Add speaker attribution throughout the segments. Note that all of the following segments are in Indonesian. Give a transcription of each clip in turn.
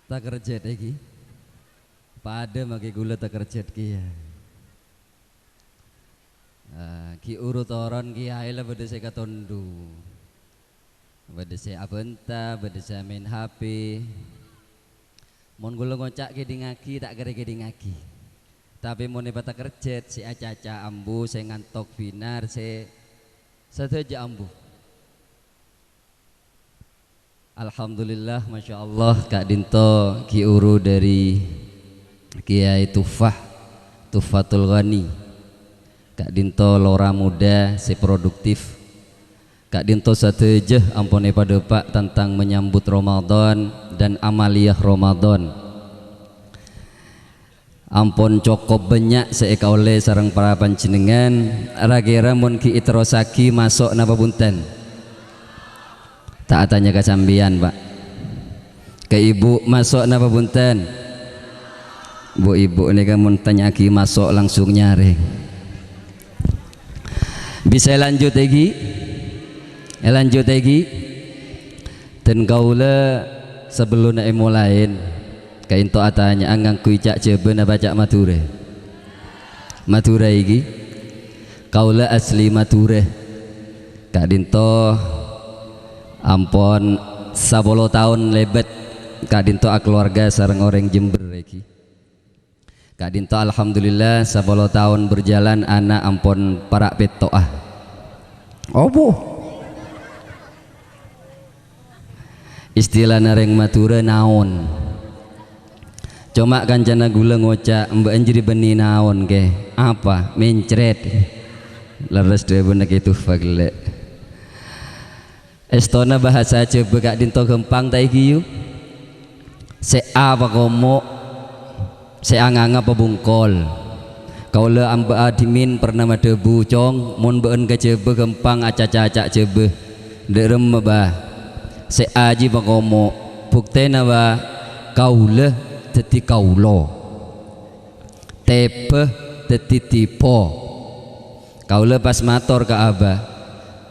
Speaker 1: tak kerja lagi pada maki gula tak kerja ki ya ki urut orang ki aila bade saya katondu bade saya abenta bade saya main HP mon gula ngocak ki dingaki tak kere ki dingaki tapi mon bata kerja si acaca ambu saya ngantok binar saya saja ambu. Alhamdulillah, Masya Allah Kak Dinto Ki Uru dari Kiai Tufatul Ghani. Kak Dinto lora muda, si produktif. Kak Dinto sateja ampone pada Pak tentang menyambut Ramadan dan amaliyah Ramadan. Ampun cukup banyak seeka oleh sarang para panjenengan ragira mun Ki Itrosaki masuk napa bunten. Tak tanya ke sambian Pak ke ibu masuk napa punten bu ibu ini kan mau tanya lagi masuk langsung nyaring bisa lanjut lagi dan kaula sebelum mulai kain to atanya anggang kuicak jebe na baca Madura iki kaula asli Madura Kak Dinto ampun 10 tahun lebet Kak Dinto keluarga sareng orang Jember lagi Kak Dinto alhamdulillah 10 tahun berjalan anak ampun para petoah opo istilah nareng Madura naon cuma kancana gula ngocak mbak anjiri beni naon ke apa mencret leres dua benak itu fagle Estona bahasa coba Kak Dinto gempang tak iki yuk se apa komo se anganga pebungkol kau le amba adimin pernah madebu cong mon beun ke coba gempang aca-aca coba derem bah se aji pakomo buktena bah kau le teti kaulo tepe teti tipo kau le pas mator ke abah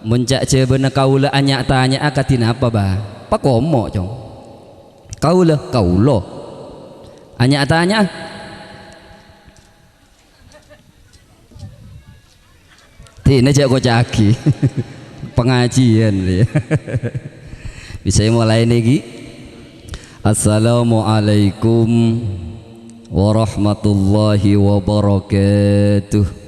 Speaker 1: muncak cebena kaula anyak tanya akatin apa bah pak komo cong kaulo anyak tanya tina jak kocaki pengajian bisa mulai lagi assalamualaikum warahmatullahi wabarakatuh.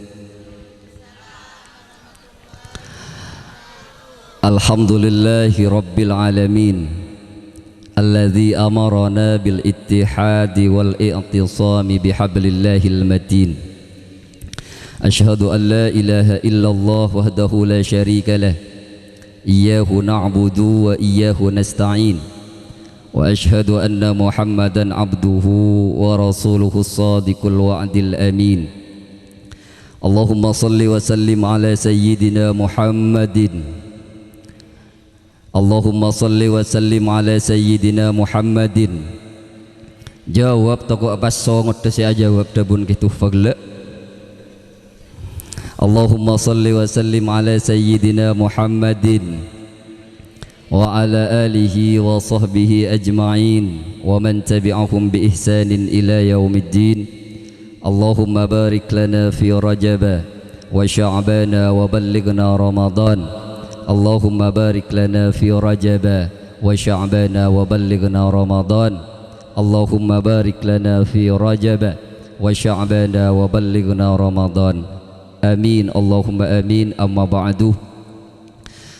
Speaker 1: Alhamdulillahi Rabbil Alamin alladhi amarana bil ittihadi wal i'tisami bihablillahil matin ashhadu an la ilaha illallah wahdahu la sharika lah iyyahu na'budu wa iyyahu nasta'in wa ashhadu anna muhammadan abduhu wa rasuluhu sadiqul wa'dil amin Allahumma salli wa sallim ala sayyidina Muhammadin Allahumma salli wa sallim ala sayyidina Muhammadin jawab toko apa songot saya jawab dabun gitu fagle Allahumma salli wa sallim ala sayyidina Muhammadin wa ala alihi wa sahbihi ajma'in wa man tabi'ahum bi ihsanin ila yaumiddin Allahumma barik lana fi Rajab wa Sya'bana wa ballighna Ramadan Allahumma barik lana fi Rajab wa Sya'bana wa ballighna Ramadan Allahumma barik lana fi Rajab wa Sya'bana wa ballighna Ramadan amin Allahumma amin amma ba'du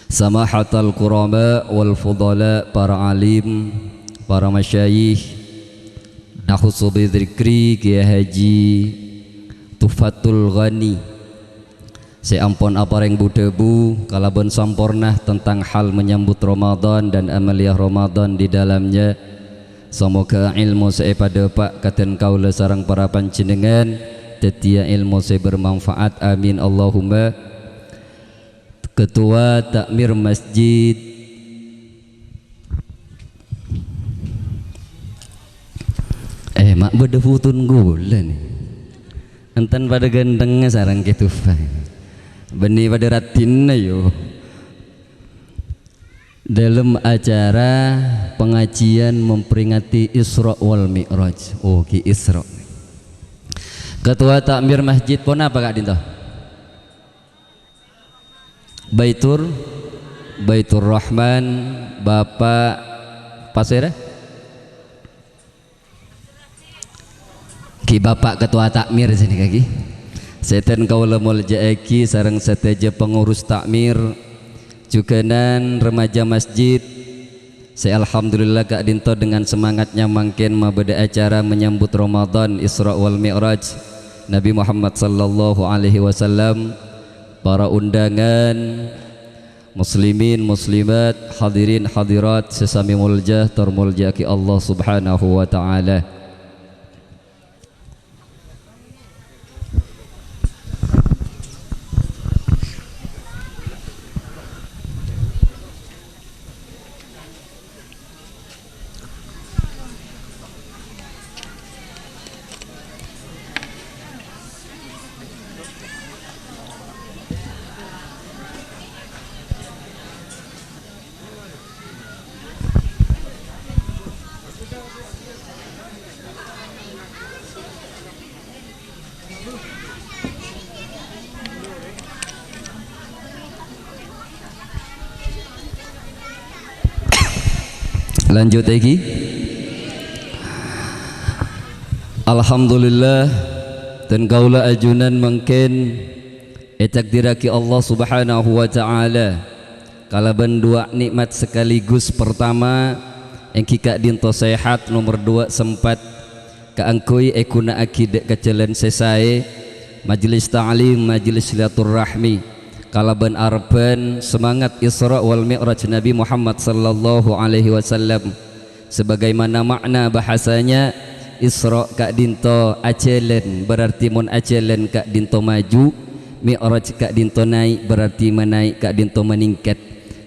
Speaker 1: samahatal qurama wal fudala para alim para masyayikh nakhusu bi dzikri Kiai Haji Tufatul Ghani saya ampun apa yang budebu kalaban sampurnah tentang hal menyambut Ramadan dan amaliyah Ramadan di dalamnya semoga ilmu saya pada Pak katen kaula sarang para panjenengan tetia ilmu saya bermanfaat amin Allahumma Ketua Takmir Masjid mak bedefutun gula nih enten pada gantengnya sarang ketufah benih pada ratin yo dalam acara pengajian memperingati Isra wal Mi'raj. Oh, ki Isra. Ketua takmir masjid pun apa Kak Dinto? Baitur Rahman, Bapak Pasir. Ki Bapak Ketua takmir sini kaki. Setan kaula muljaeki sareng seteja pengurus takmir juganan remaja masjid. Saya alhamdulillah Kak Dinto dengan semangatnya mangkin mabada acara menyambut Ramadan Isra wal Mi'raj Nabi Muhammad sallallahu alaihi wasallam, para undangan muslimin muslimat, hadirin hadirat sesami muljah termuljaki Allah subhanahu wa ta'ala. Lanjut lagi. Alhamdulillah dan kaula ajunan mungkin takdiraki Allah subhanahu wa ta'ala kalaban dua nikmat sekaligus. Pertama engki Kak Dinto sehat, nomor dua sempat kaangkui ekuna akid kecelan sesai majelis ta'lim, majelis silaturahmi kalaban arban semangat Isra wal Mi'raj Nabi Muhammad sallallahu alaihi wasallam. Sebagaimana makna bahasanya Isra Kak Dinto acelen berarti mun acelen Kak Dinto maju, Mi'raj Kak Dinto naik berarti menaik Kak Dinto meningkat.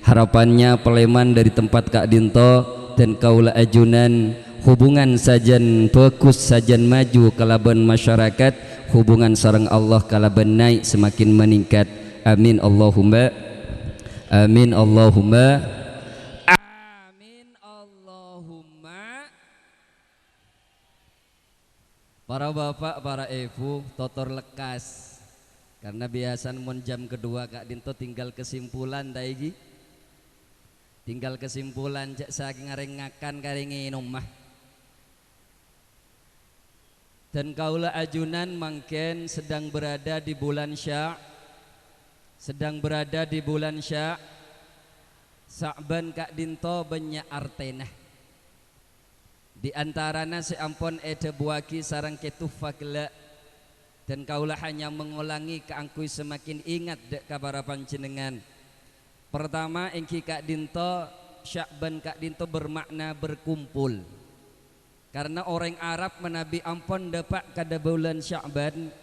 Speaker 1: Harapannya peleman dari tempat Kak Dinto dan kaula ajunan hubungan sajan bagus, sajan maju kalaban masyarakat, hubungan sareng Allah kalaban naik semakin meningkat. Amin Allahumma amin Allahumma amin Allahumma. Para bapak, para ibu, totor lekas karena biasa mun jam kedua Kak Dinto tinggal kesimpulan daigi, tinggal kesimpulan cek saking ngarengakan karingi nomah. Dan kaula ajunan mangken sedang berada di bulan sedang berada di bulan Sa'ban Kak Dinto banyak artena. Di antaranya seampun ede buaki sarang ketufakla dan kaulah hanya mengulangi keangkui semakin ingat dek kabara panjenengan. Pertama engki Kak Dinto Sa'ban Kak Dinto bermakna berkumpul. Karena orang Arab menabi ampun dapat kada bulan Sa'ban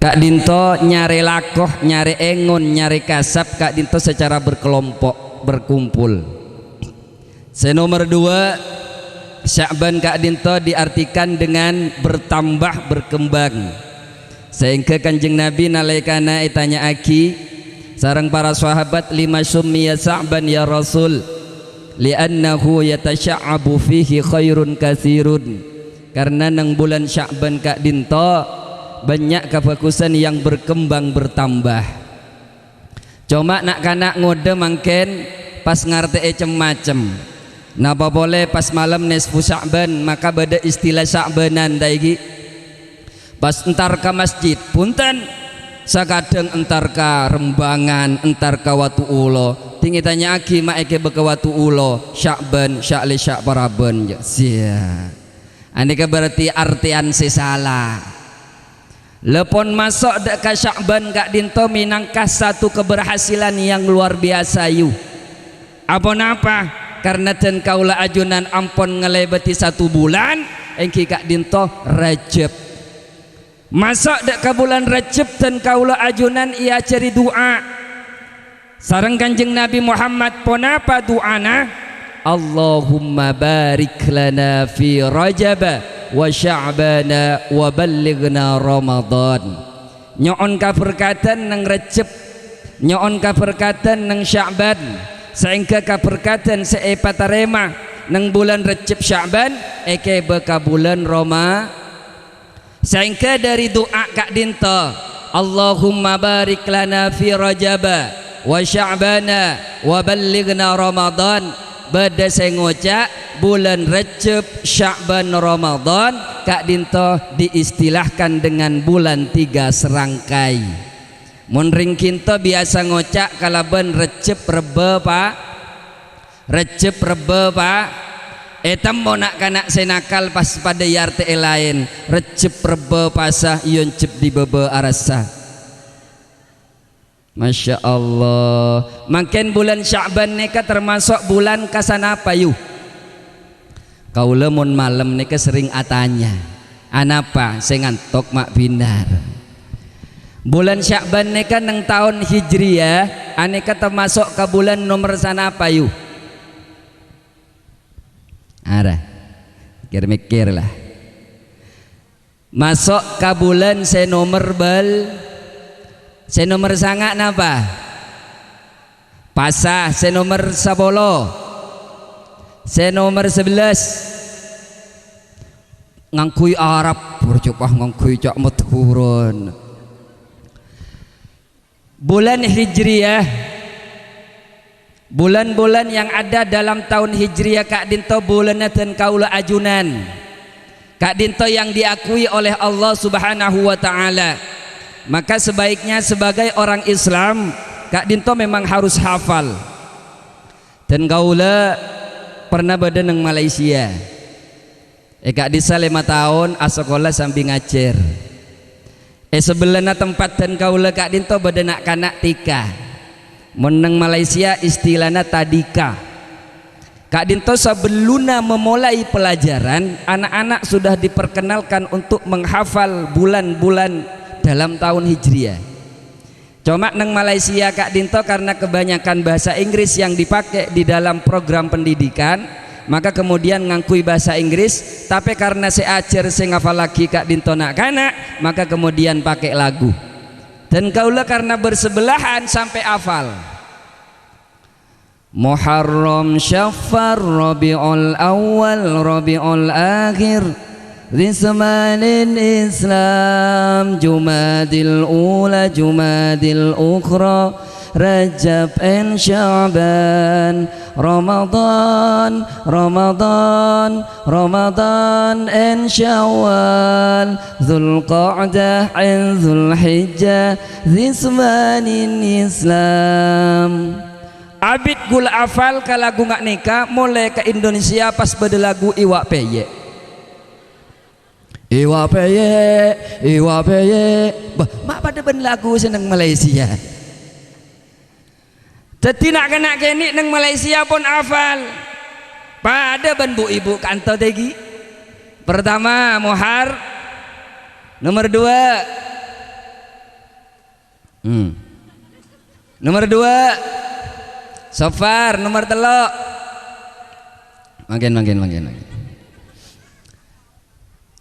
Speaker 1: Kak Dinto nyari lakoh, nyari engon, nyari kasab Kak Dinto secara berkelompok berkumpul. Nomor dua Sa'ban Kak Dinto diartikan dengan bertambah berkembang. Sehingga Kanjeng Nabi nalaikana itanya aki sareng para sahabat lima summiya Sa'ban ya Rasul li'annahu yatasya'abu fihi khairun katsirun. Karena nang bulan Sa'ban Kak Dinto banyak kefokusan yang berkembang bertambah. Cuma nak kanak ngode mangken pas ngarte macem. Napa boleh pas malam nisfu Sa'ban maka beda istilah Sa'banan daigi. Pas entar ka masjid punten sakadeng entar ka rembangan, entar ka watu ulo. Tinggi tanya aki mak eke beke watu ulo Sa'ban sya'li sya'paraben sia. Andika berarti artian salah. Lepon masuk dek ka Sa'ban Kak Dinto minangkah satu keberhasilan yang luar biasa yu. Apa napa? Karena dan kaula ajunan ampun ngelebeti satu bulan engki Kak Dinto Rajab. Masuk dek ka bulan Rajab dan kaula ajunan ia cari doa. Sareng Kanjeng Nabi Muhammad ponapa doana? Allahumma barik lana fi Rajab wa Sya'bana wa ballighna Ramadan. Nyoon ka berkatan nang Rajab, nyoon ka berkatan nang Sya'ban,
Speaker 2: sehingga kaberkatan seepatarema nang bulan Recep Sya'ban eke beka bulan Roma sehingga dari doa Kak Dinto Allahumma barik lana fi Rajaba wa Sya'bana wa ballighna Ramadan bada saya ngocak bulan Recep Sya'ban Ramadan Kak Dinto diistilahkan dengan bulan 3 serangkai. Munring kinto biasa ngocak kalaban Recep Rebe pak Recep Rebe pak etam mau nak kanak senakal pas pada yarte lain Recep Rebe pasah ion cep di bebe arasa. Masya Allah. Makin bulan Sya'ban neka termasuk bulan kasanapa yuk kau lemon malam neka sering atanya anapa saya ngantok mak binar. Bulan Sya'ban neka nang tahun Hijriyah aneka termasuk ke bulan nomor sanapa yuk arah mikir lah masuk ke bulan saya nomor saya nomor sangat napa pasah saya nomor 10 saya nomor 11 ngangkui Arab berjupah ngangkui cak maturun bulan Hijriyah bulan-bulan yang ada dalam tahun Hijriyah Kak Dinto bulannya dan kaula ajunan Kak Dinto yang diakui oleh Allah Subhanahu wa Ta'ala. Maka sebaiknya sebagai orang Islam Kak Dinto memang harus hafal. Dan kaula pernah badan nang Malaysia Kak Disa 5 tahun asekolah sambil ngajar sebelahnya tempat dan kaula Kak Dinto badan nak kanak tika menang Malaysia istilahnya tadika. Kak Dinto sebelumnya memulai pelajaran anak-anak sudah diperkenalkan untuk menghafal bulan-bulan dalam tahun Hijriyah. Cuma nang Malaysia Kak Dinto karena kebanyakan bahasa Inggris yang dipakai di dalam program pendidikan maka kemudian ngangkui bahasa Inggris tapi karena saya ajar saya ngafal lagi Kak Dinto nak kanak maka kemudian pakai lagu dan kaula karena bersebelahan sampai hafal Muharram Syafar Rabiul Awal Rabiul Akhir Rizmanil Islam Jumadil Ula Jumadil Ukhra Rajab and Sya'ban Ramadan Ramadan Ramadan and Syawal Dzulqa'dah and Dzulhijjah Rizmanil Islam. Abid gula afal ka lagu ngak nikah mulai ke Indonesia pas pada lagu Iwak Peye Iwak Peye bah mak pada ben lagu seneng Malaysia jadi nak kena kini neng Malaysia pun hafal pada ben bu ibu kantor tegi pertama Muhar nomor 2 nomor 2 Safar nomor 3 makin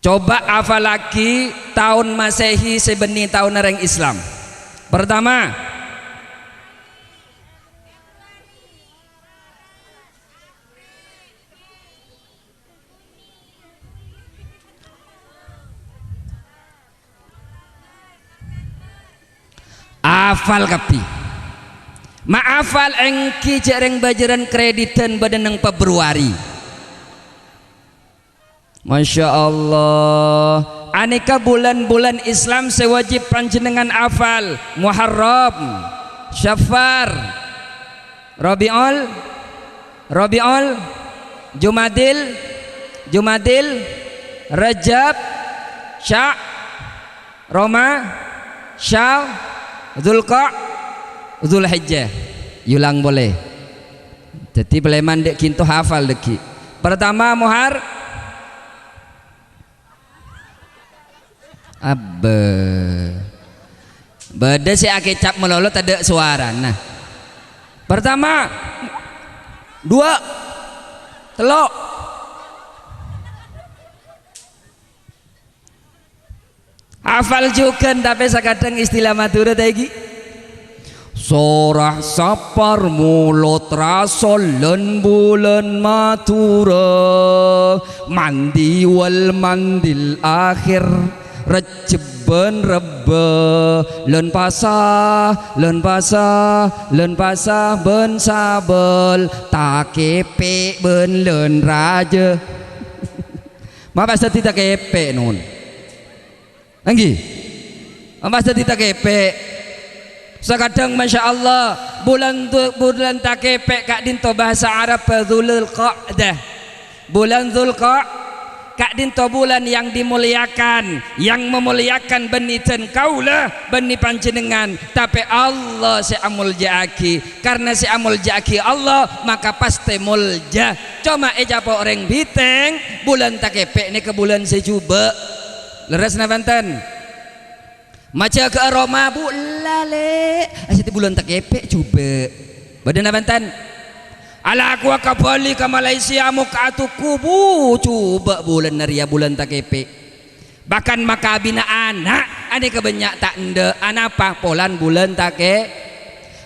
Speaker 2: coba hafal lagi tahun Masehi sebeni tahun orang Islam. Pertama hafal kapi maafal engki jareng bajaran kreditan badan nang Februari. Masya Allah aneka bulan-bulan Islam sewajib panjenengan hafal Muharram Syafar Rabiul Jumadil Rajab Roma Syawal Dzulhijjah yulang boleh jadi peleman dek kinto hafal deki. Pertama Muhar abbe beda si akecap melolot ada suara. Nah pertama 2 telok hafal juga tapi sekadang istilah Madura tadi Sorah sapar mulut rasol len bulan matura mandi wal mandil akhir receben rebe len pasah ben sabel tak kepe ben len raja ma pasti tidak kepe nun anggi pasti tidak kepe. Sekadang Masya Allah bulan tak kepek kak dinto bahasa Arab Dzul Qa'dah. Bulan Dzul kak dinto bulan yang dimuliakan, yang memuliakan beniten kaulah beni panjenengan, tapi Allah si amul jaaki, karena si amul jaaki Allah maka pasti mulja. Cuma ejapo orang biteng bulan tak kepek ni ke bulan sejuba leres na Banten maca ke aroma bu lale asyik bulan tak kepek coba badan Banten ala aku kembali ke Malaysia muka atuku bu coba bulan naria bulan tak kepek bahkan maka bina anak ane kebanyak tak ende anapa polan bulan tak kepek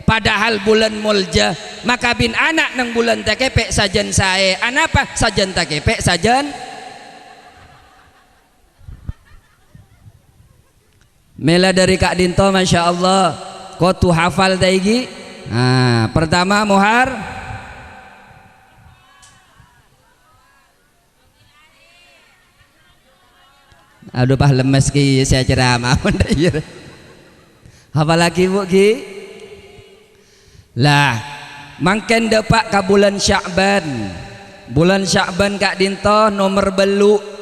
Speaker 2: padahal bulan mulja maka bin anak nang bulan tak kepek sajen saya anapa sajen tak kepek sajen mela dari Kak Dinto Masya Allah kau tuh hafal taigi pertama muhar aduh pah lemes ki saya ceramah hafal lagi bu ki lah mangken depak ke bulan Sya'ban Kak Dinto nomor belu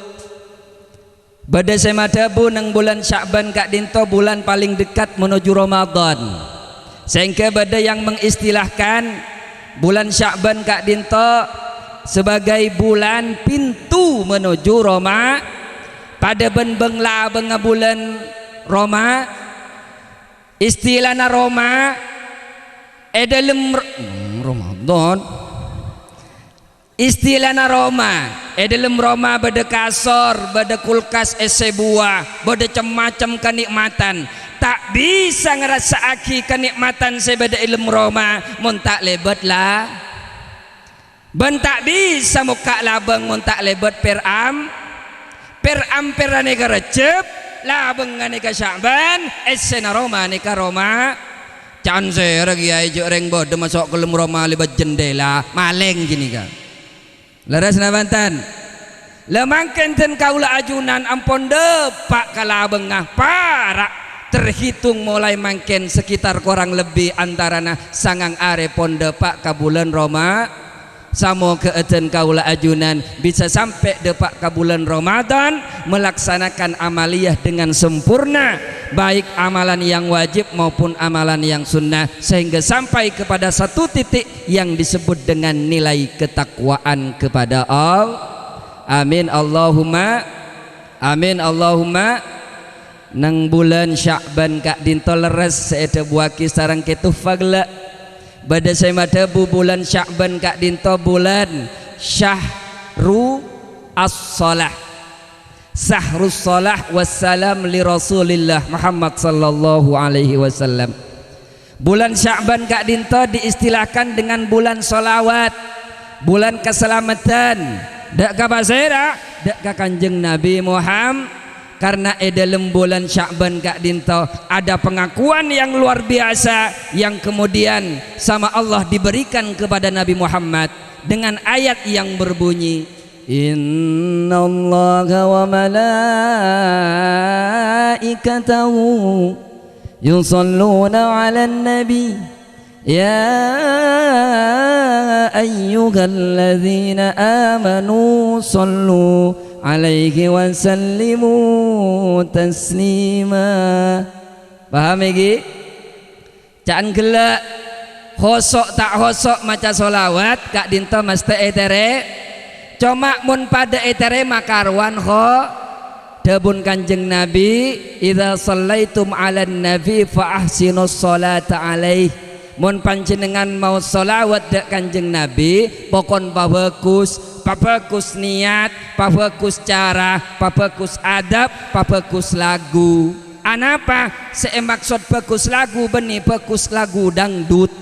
Speaker 2: pada semadabu nang bulan Sya'ban Kak Dinto bulan paling dekat menuju Ramadan sehingga pada yang mengistilahkan bulan Sya'ban Kak Dinto sebagai bulan pintu menuju Roma pada benbengla benga bulan Roma istilahna Roma dalam Ramadan istilahna Roma dalam Roma bada kasor bada kulkas ese buah bada macam kenikmatan tak bisa ngerasaaki kenikmatan sebada ilmu Roma mun tak lebat lah ben tak bisa muka labeng mun tak lebat peram perane Recep labeng ngane ka Sya'ban ese na Roma ne ka Roma canse ragi aja reng bodo masuk ke dalam Roma lebat jendela maleng gini kan leres na Banten lemangken ten kaula ajunan ampun depak kala bengah para terhitung mulai mangken sekitar kurang lebih antarana sangang are pon depak ka bulan Roma samo keeten kaula ajunan bisa sampai depak ka bulan Ramadan melaksanakan amaliyah dengan sempurna baik amalan yang wajib maupun amalan yang sunnah sehingga sampai kepada satu titik yang disebut dengan nilai ketakwaan kepada Allah. Amin Allahumma nang bulan Sya'ban Kak Dinto leres seeda buaki sarang ketu fagla pada saya madabu bulan Sya'ban Kak Dinto bulan syahru as-salah sahrus salah wassalam li Rasulillah Muhammad sallallahu alaihi wasallam. Bulan Sya'ban Kak Dinto diistilahkan dengan bulan solawat, bulan keselamatan. Dak ka pasera, dak ka Kanjeng Nabi Muhammad karena dalam bulan Sya'ban Kak Dinto ada pengakuan yang luar biasa yang kemudian sama Allah diberikan kepada Nabi Muhammad dengan ayat yang berbunyi innallaha wa malaikatahu yusalluna 'alan nabi ya ayyuhalladzina amanu sallu alaihi wa sallimu taslima. Paham iki? Can gelak hosok tak hosok maca solawat Kak Dinto mesti etere cuma mun pada etere makarwan ho debun Kanjeng Nabi idza shallaitum 'alan nabi fa ahsinus sholata alaihi mun panjenengan mau solawat dak Kanjeng Nabi pokon pabagus niat pabagus cara pabagus adab pabagus lagu Anapa? Saya maksud bagus lagu benih bagus lagu dangdut.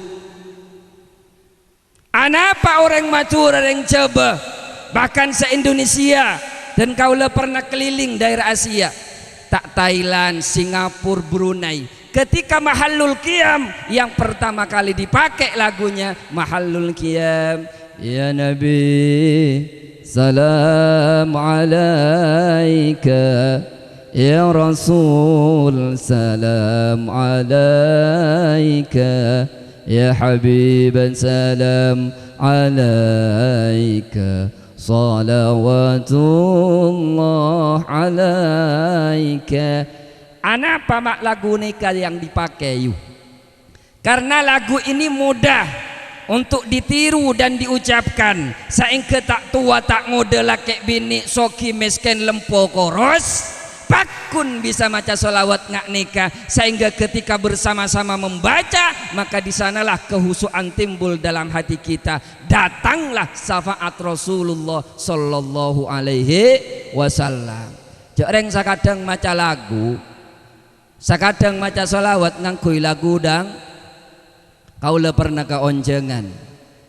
Speaker 2: Anapa orang Madura orang Jawa bahkan se-Indonesia dan kaulah pernah keliling daerah Asia, tak Thailand, Singapura, Brunei, ketika Mahallul Qiyam yang pertama kali dipakai lagunya Mahallul Qiyam, ya Nabi salam alaika, ya Rasul salam alaika, ya Habiban salam alaika, salawatullah alaika. Anapa mak lagu nikah yang dipakai? Karena lagu ini mudah untuk ditiru dan diucapkan. Saingke tak tua tak ngode laki bini soki miskin lempo koros pakun bisa maca solawat ngak nikah, sehingga ketika bersama-sama membaca maka di sanalah kehusuan timbul dalam hati kita, datanglah syafaat Rasulullah sallallahu alaihi wasallam. Jareng sakadang maca lagu, sakadang maca solawat ngangkui lagu dang. Kaula pernah keonjengan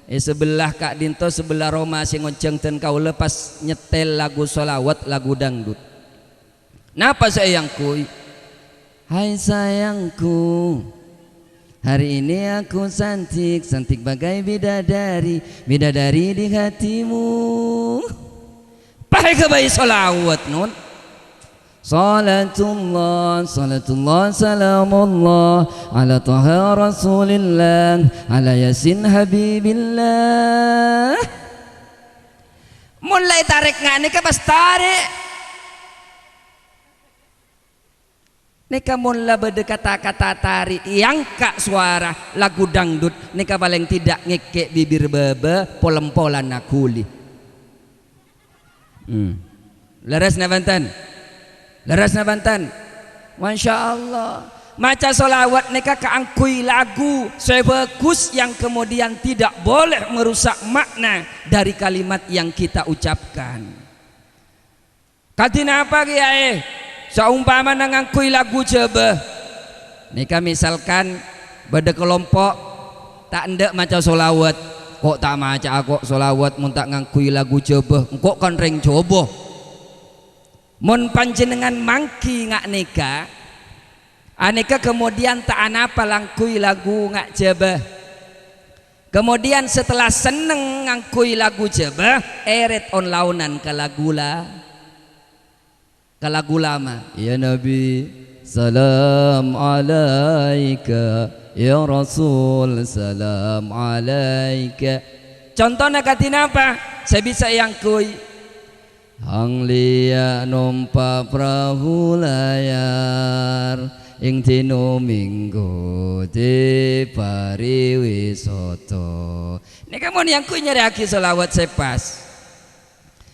Speaker 2: sebelah Kak Dinto sebelah Roma sing onjeng ten kaula pas nyetel lagu solawat lagu dangdut. Napa sayangku? Hai sayangku, hari ini aku cantik, cantik bagai bidadari, bidadari di hatimu. Pakai kebaik solawat nun. Salatullah, salatullah, salamullah ala taha rasulillah, ala yasin habibillah. Mulai tarik ngane ke pas tarik. Neka mula bede kata-kata tari yang kak suara lagu dangdut neka paling tidak ngekek bibir bebe polem-polan nakuli. Leres na Banten, leres na Banten. Masya Allah. Maca solawat neka keangkui lagu sebagus yang kemudian tidak boleh merusak makna dari kalimat yang kita ucapkan. Katina apa kiai? Saumpama nangangkui lagu Jawa nika misalkan pada kelompok tak ndak maca solawat, kok tak maca kok solawat mun tak ngangkui lagu Jawa kok kan ring coba mun panjenengan mangki ngak nika aneka kemudian tak anapa langkui lagu ngak Jawa, kemudian setelah seneng ngangkui lagu Jawa eret on launan ke lagu lagu lama, ya Nabi salam alaika, ya Rasul salam alaika. Contohnya katina apa? Saya bisa yang kui hang liya numpa perahu layar ing tino minggu di pariwisoto. Ini kamu yang kui nyari aki solawat sepas.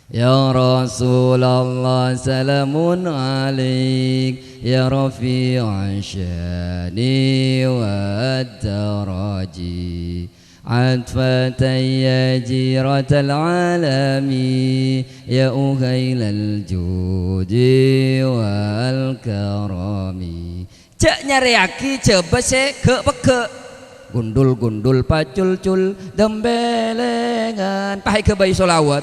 Speaker 2: Ya Rasulullah salamun alaik, ya rafi'an syani wa daraji, atfatan ya jiratal alami, ya uhailal judi wal karami. Cek nyariaki coba se ke peke gundul-gundul pacul-cul dembelengan pahai kebayi solawat.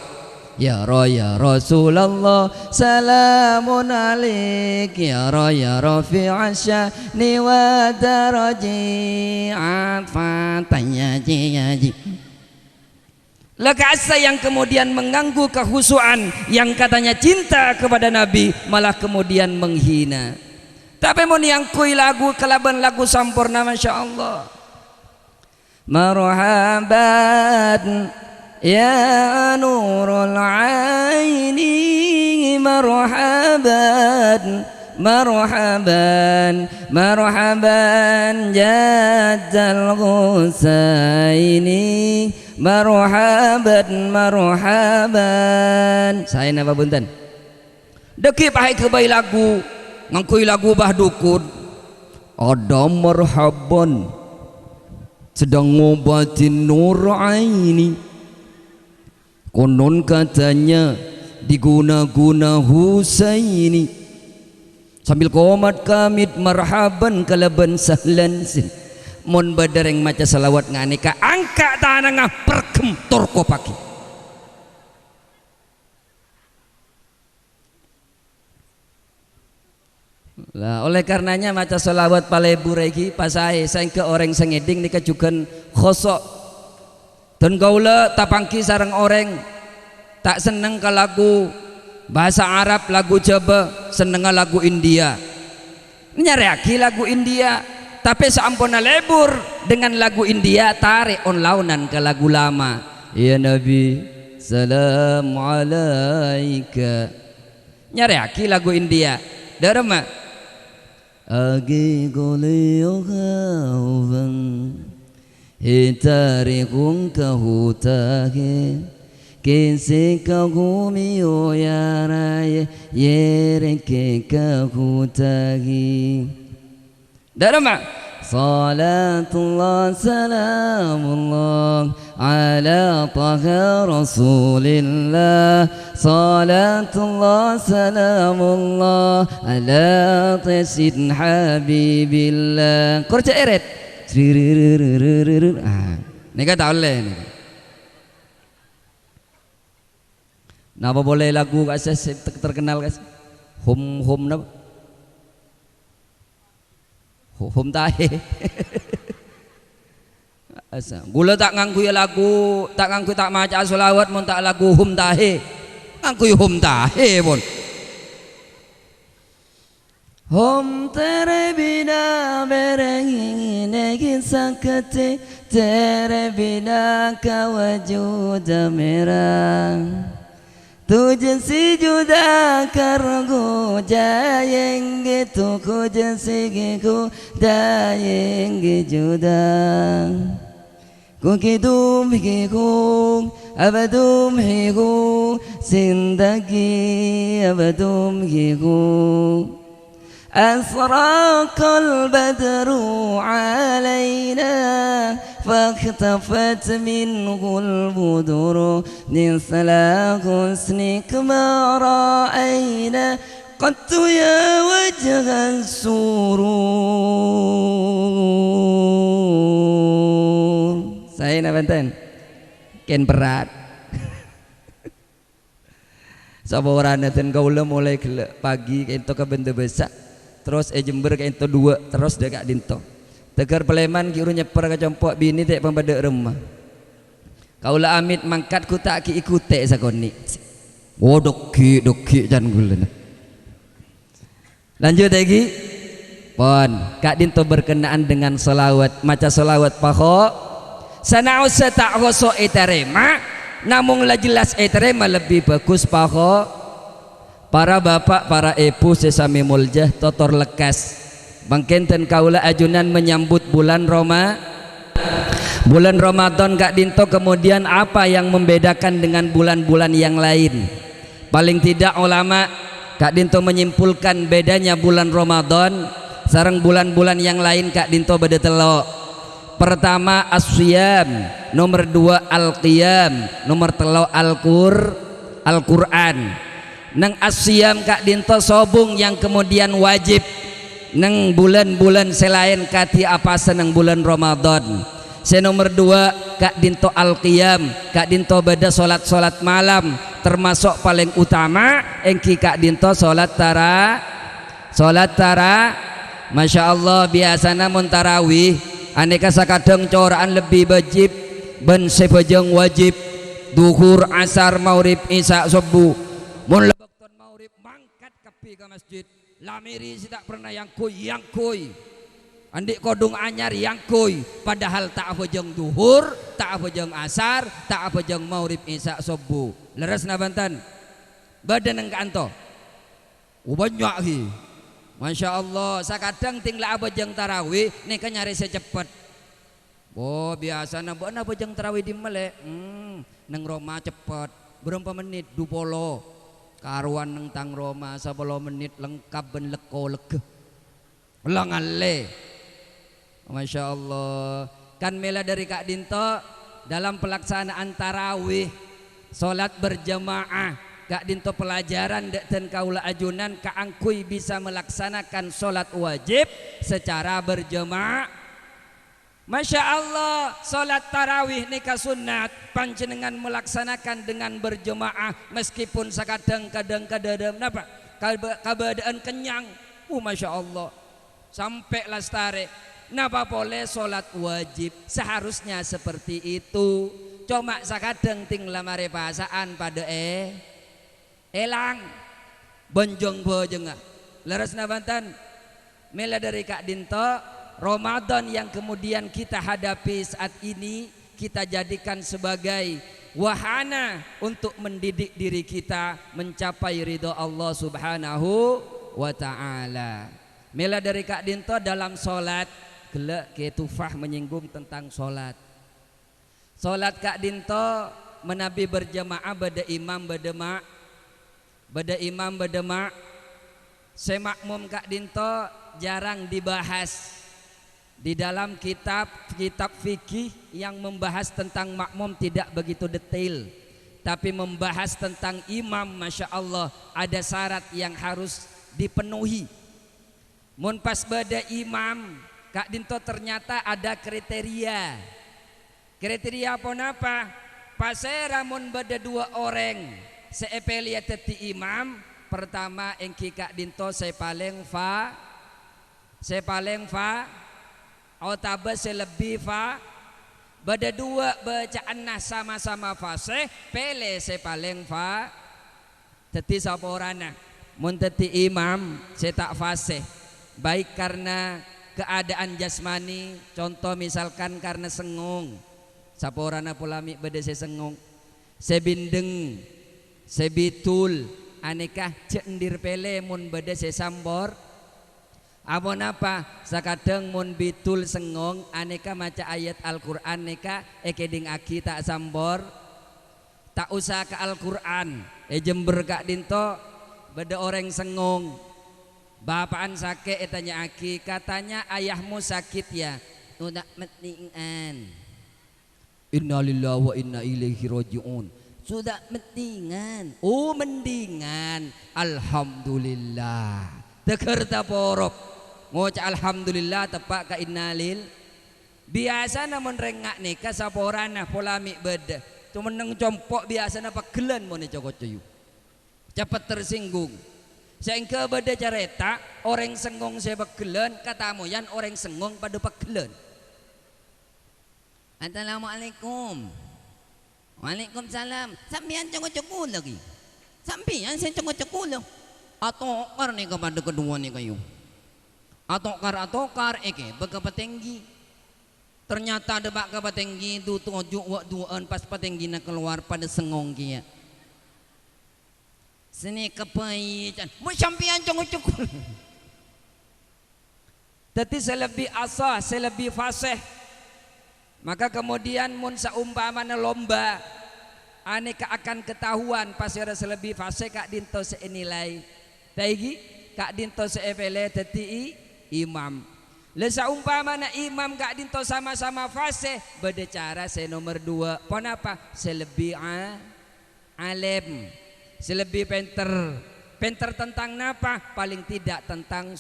Speaker 2: Ya Rasulullah salamun alaik, ya rafi'an syani wa daraji, atfatan ya jiyaji. Lekasa yang kemudian mengganggu kehusuan yang katanya cinta kepada Nabi malah kemudian menghina. Tapi mun yang kui lagu kelaban lagu sampurna Masya Allah. Marhaban ya nurul aini, marhaban marhaban marhaban jaddal Husaini, marhaban marhaban. Saya napa bunten deki pahai kebayi lagu ngangkui lagu bah dukun ada marhaban sedang ngobatin nur aini, konon katanya diguna-guna Husaini sambil komat kamit marhaban kalaban sahlan sin mon badereng maca salawat ngane ka angka tanang perkem torko paki. Lah oleh karenanya maca salawat palebur iki pasae saengke orang sengeding nika jugan khosok dan kaula tapangki sareng orang tak seneng ke lagu bahasa Arab, lagu Jawa, seneng lagu India, nyariaki lagu India, tapi seampuna lebur dengan lagu India tarik on launan ke lagu lama. Ya Nabi salam alaika, nyariaki lagu India darma agi goliogawan hitarikung kahutake kese kagumiyo yaraye yereke kahutagi darma salatullah salamullah ala taha rasulillah salatullah salamullah ala tasid habibillah kurca eret nika tak boleh nika. Napa boleh lagu kasih terkenal kasih hum napa hum tahe asa gula tak nganggu ya lagu tak nganggu tak maca selawat mun tak lagu hum tahe nganggu hum tahe pun hum tere bina berengi negi sakate tere bina ka wajud merah तुझसे जुदा कर गो जाएंगे तो तुझसे को जाएंगे जुदा क्योंकि तुम ही हो अब तुम ही हो जिंदगी अब तुम ही हो أسرق البدر علينا فاختفت منه البدر مثل حسنك ما رأينا قد يا وجه السرور saya nabanten ken berat saborana ten kaula mulai pagi ento ke benda besar terus Jember kayak itu dua terus dekat dinto tegar Peleman kiru nyeper ke compok bini tak pembadek rumah kaula amit mangkat ku tak ki ikute sakoni oh doki jan gulen lanjut lagi pon kak dinto berkenaan dengan selawat maca selawat paho sanau tak hoso eterema namun lah jelas eterema lebih bagus paho. Para bapak, para ibu sesami muljah totor lekas bangkenten kaula ajunan menyambut bulan Ramadan Kak Dinto. Kemudian apa yang membedakan dengan bulan-bulan yang lain? Paling tidak ulama Kak Dinto menyimpulkan bedanya bulan Ramadan sareng bulan-bulan yang lain Kak Dinto beda telok. Pertama as-siyam, nomor dua al-qiyam, nomor telo Al-Quran. Nang asyam Kak Dinto sobung yang kemudian wajib nang bulan-bulan selain kati apa senang bulan Ramadan. Nomor dua Kak Dinto al-qiyam, Kak Dinto beda solat malam termasuk paling utama engki Kak Dinto solat tara Masya Allah biasana mun tarawih aneka sakadang coraan lebih wajib ben sepejeng wajib duhur asar maurib isya subuh mun lebekton maurib mangkat kepi ke masjid lamiri si tak pernah yang kuy andik kodung anyar yang kuy padahal tak apa jeng duhur tak apa jeng asar tak apa jeng maurib isya subuh leres na Banten badan yang kanto banyak hi Masya Allah sakadang tinggal apa jeng tarawih nih kan nyari secepet oh biasa na apa jeng tarawih di melek neng Roma cepet berapa menit 20 karuan neng tang Roma 10 menit lengkap ben leko lege lengan le Masya Allah kan mela dari Kak Dinto dalam pelaksanaan tarawih solat berjamaah kak dinto pelajaran dan kaula ajunan kaangkui bisa melaksanakan sholat wajib secara berjemaah. Masya Allah, sholat tarawih nikah sunat panjenengan melaksanakan dengan berjemaah meskipun sakadang-kadang napa keadaan kenyang. Masya Allah, sampai lastare napa boleh sholat wajib seharusnya seperti itu. Cuma sakadang ting lamare pasaan pada elang bonjong bojengah leres nabantan mela dari kak dinto. Ramadan yang kemudian kita hadapi saat ini kita jadikan sebagai wahana untuk mendidik diri kita mencapai ridho Allah Subhanahu wa ta'ala. Mela dari kak dinto dalam solat gelek ke tufah menyinggung tentang solat. Solat kak dinto menabi berjamaah bada imam berdemak semakmum kak dinto jarang dibahas di dalam kitab fikih yang membahas tentang makmum tidak begitu detail, tapi membahas tentang imam. Masya Allah, ada syarat yang harus dipenuhi. Mun pas bada imam kak dinto ternyata ada kriteria apa napa pasera mun bada dua orang seepelia teti imam. Pertama engki kak dinto saya paling fa otaba selebih fa bada dua bacaan nah sama-sama fasih pele saya paling fa teti saporana. Mun teti imam saya tak fasih baik karena keadaan jasmani, contoh misalkan karena sengung saporana pulami bada saya sengung sebindeng sebitul anekah cendir pele mun bada saya sambor. Apa napa sakadeng mun bitul sengong aneka maca ayat Al-Qur'an neka ekeding aki tak sambor tak usah ke Al-Qur'an jember kak dinto beda orang sengong bapaan sakit tanya aki katanya ayahmu sakit ya udah metingan innalillahi wa inna ilaihi rajiun sudah metingan mendingan alhamdulillah tekerta porok ngoca alhamdulillah tepak ka innalil biasa namun rengak nikah saporana polami beda cuma neng compok biasa napa gelan mau cokot cuyu cepat tersinggung sehingga beda careta orang sengong saya pegelen katamu yan orang sengong pada pegelen. Assalamualaikum. Waalaikumsalam. Sampian cokot-cokot lagi sampian saya cokot-cokot atau karena kepada kedua nih kayu atokar baka patenggi ternyata ada baka patenggi itu tujuh waktuan pas patenggi na keluar pada sengong kia sini kepayitan mau sampian cokot-cokot tapi selebih asah selebih fasih maka kemudian mun saumpamana lomba aneka akan ketahuan pasir selebih fasih kak dinto seenilai taigi kak dinto seepele teti imam lesa umpamana imam kak dinto sama-sama fasih beda cara saya nomor dua kenapa selebih alim selebih penter tentang napa paling tidak tentang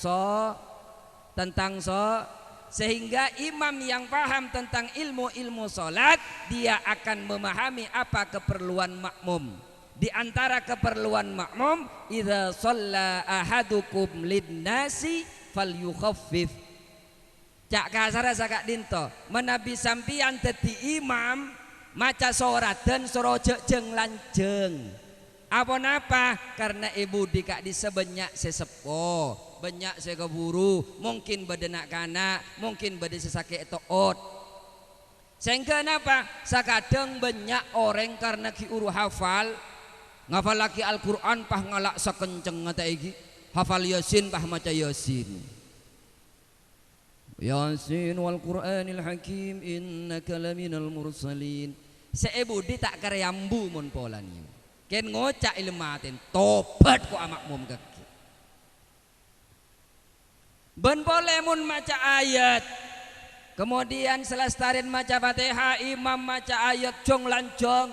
Speaker 2: sehingga imam yang paham tentang ilmu salat dia akan memahami apa keperluan makmum. Di antara keperluan makmum idza shalla ahadukum linnasi falyukhaffif cak kasara sakak dinto menabi sampian teti imam maca sorat dan sorojek jeng lanjeng apa napa karena ibu dikak disebanyak sesepo banyak sekeburu mungkin badenak kana mungkin bade sesake toot sehingga napa sakadeng banyak orang karena kiuru hafal ngafal laki Al-Quran pah ngalak sakenceng ngata iki hafal Yasin pah maca Yasin Yasin wal Qur'anil Hakim innaka laminal mursalin seebudi tak karyambu mun polani ken ngocak ilmatin tobat ku amakmum kaki ben boleh mun maca ayat kemudian selestarin maca Fatihah imam maca ayat jong lanjong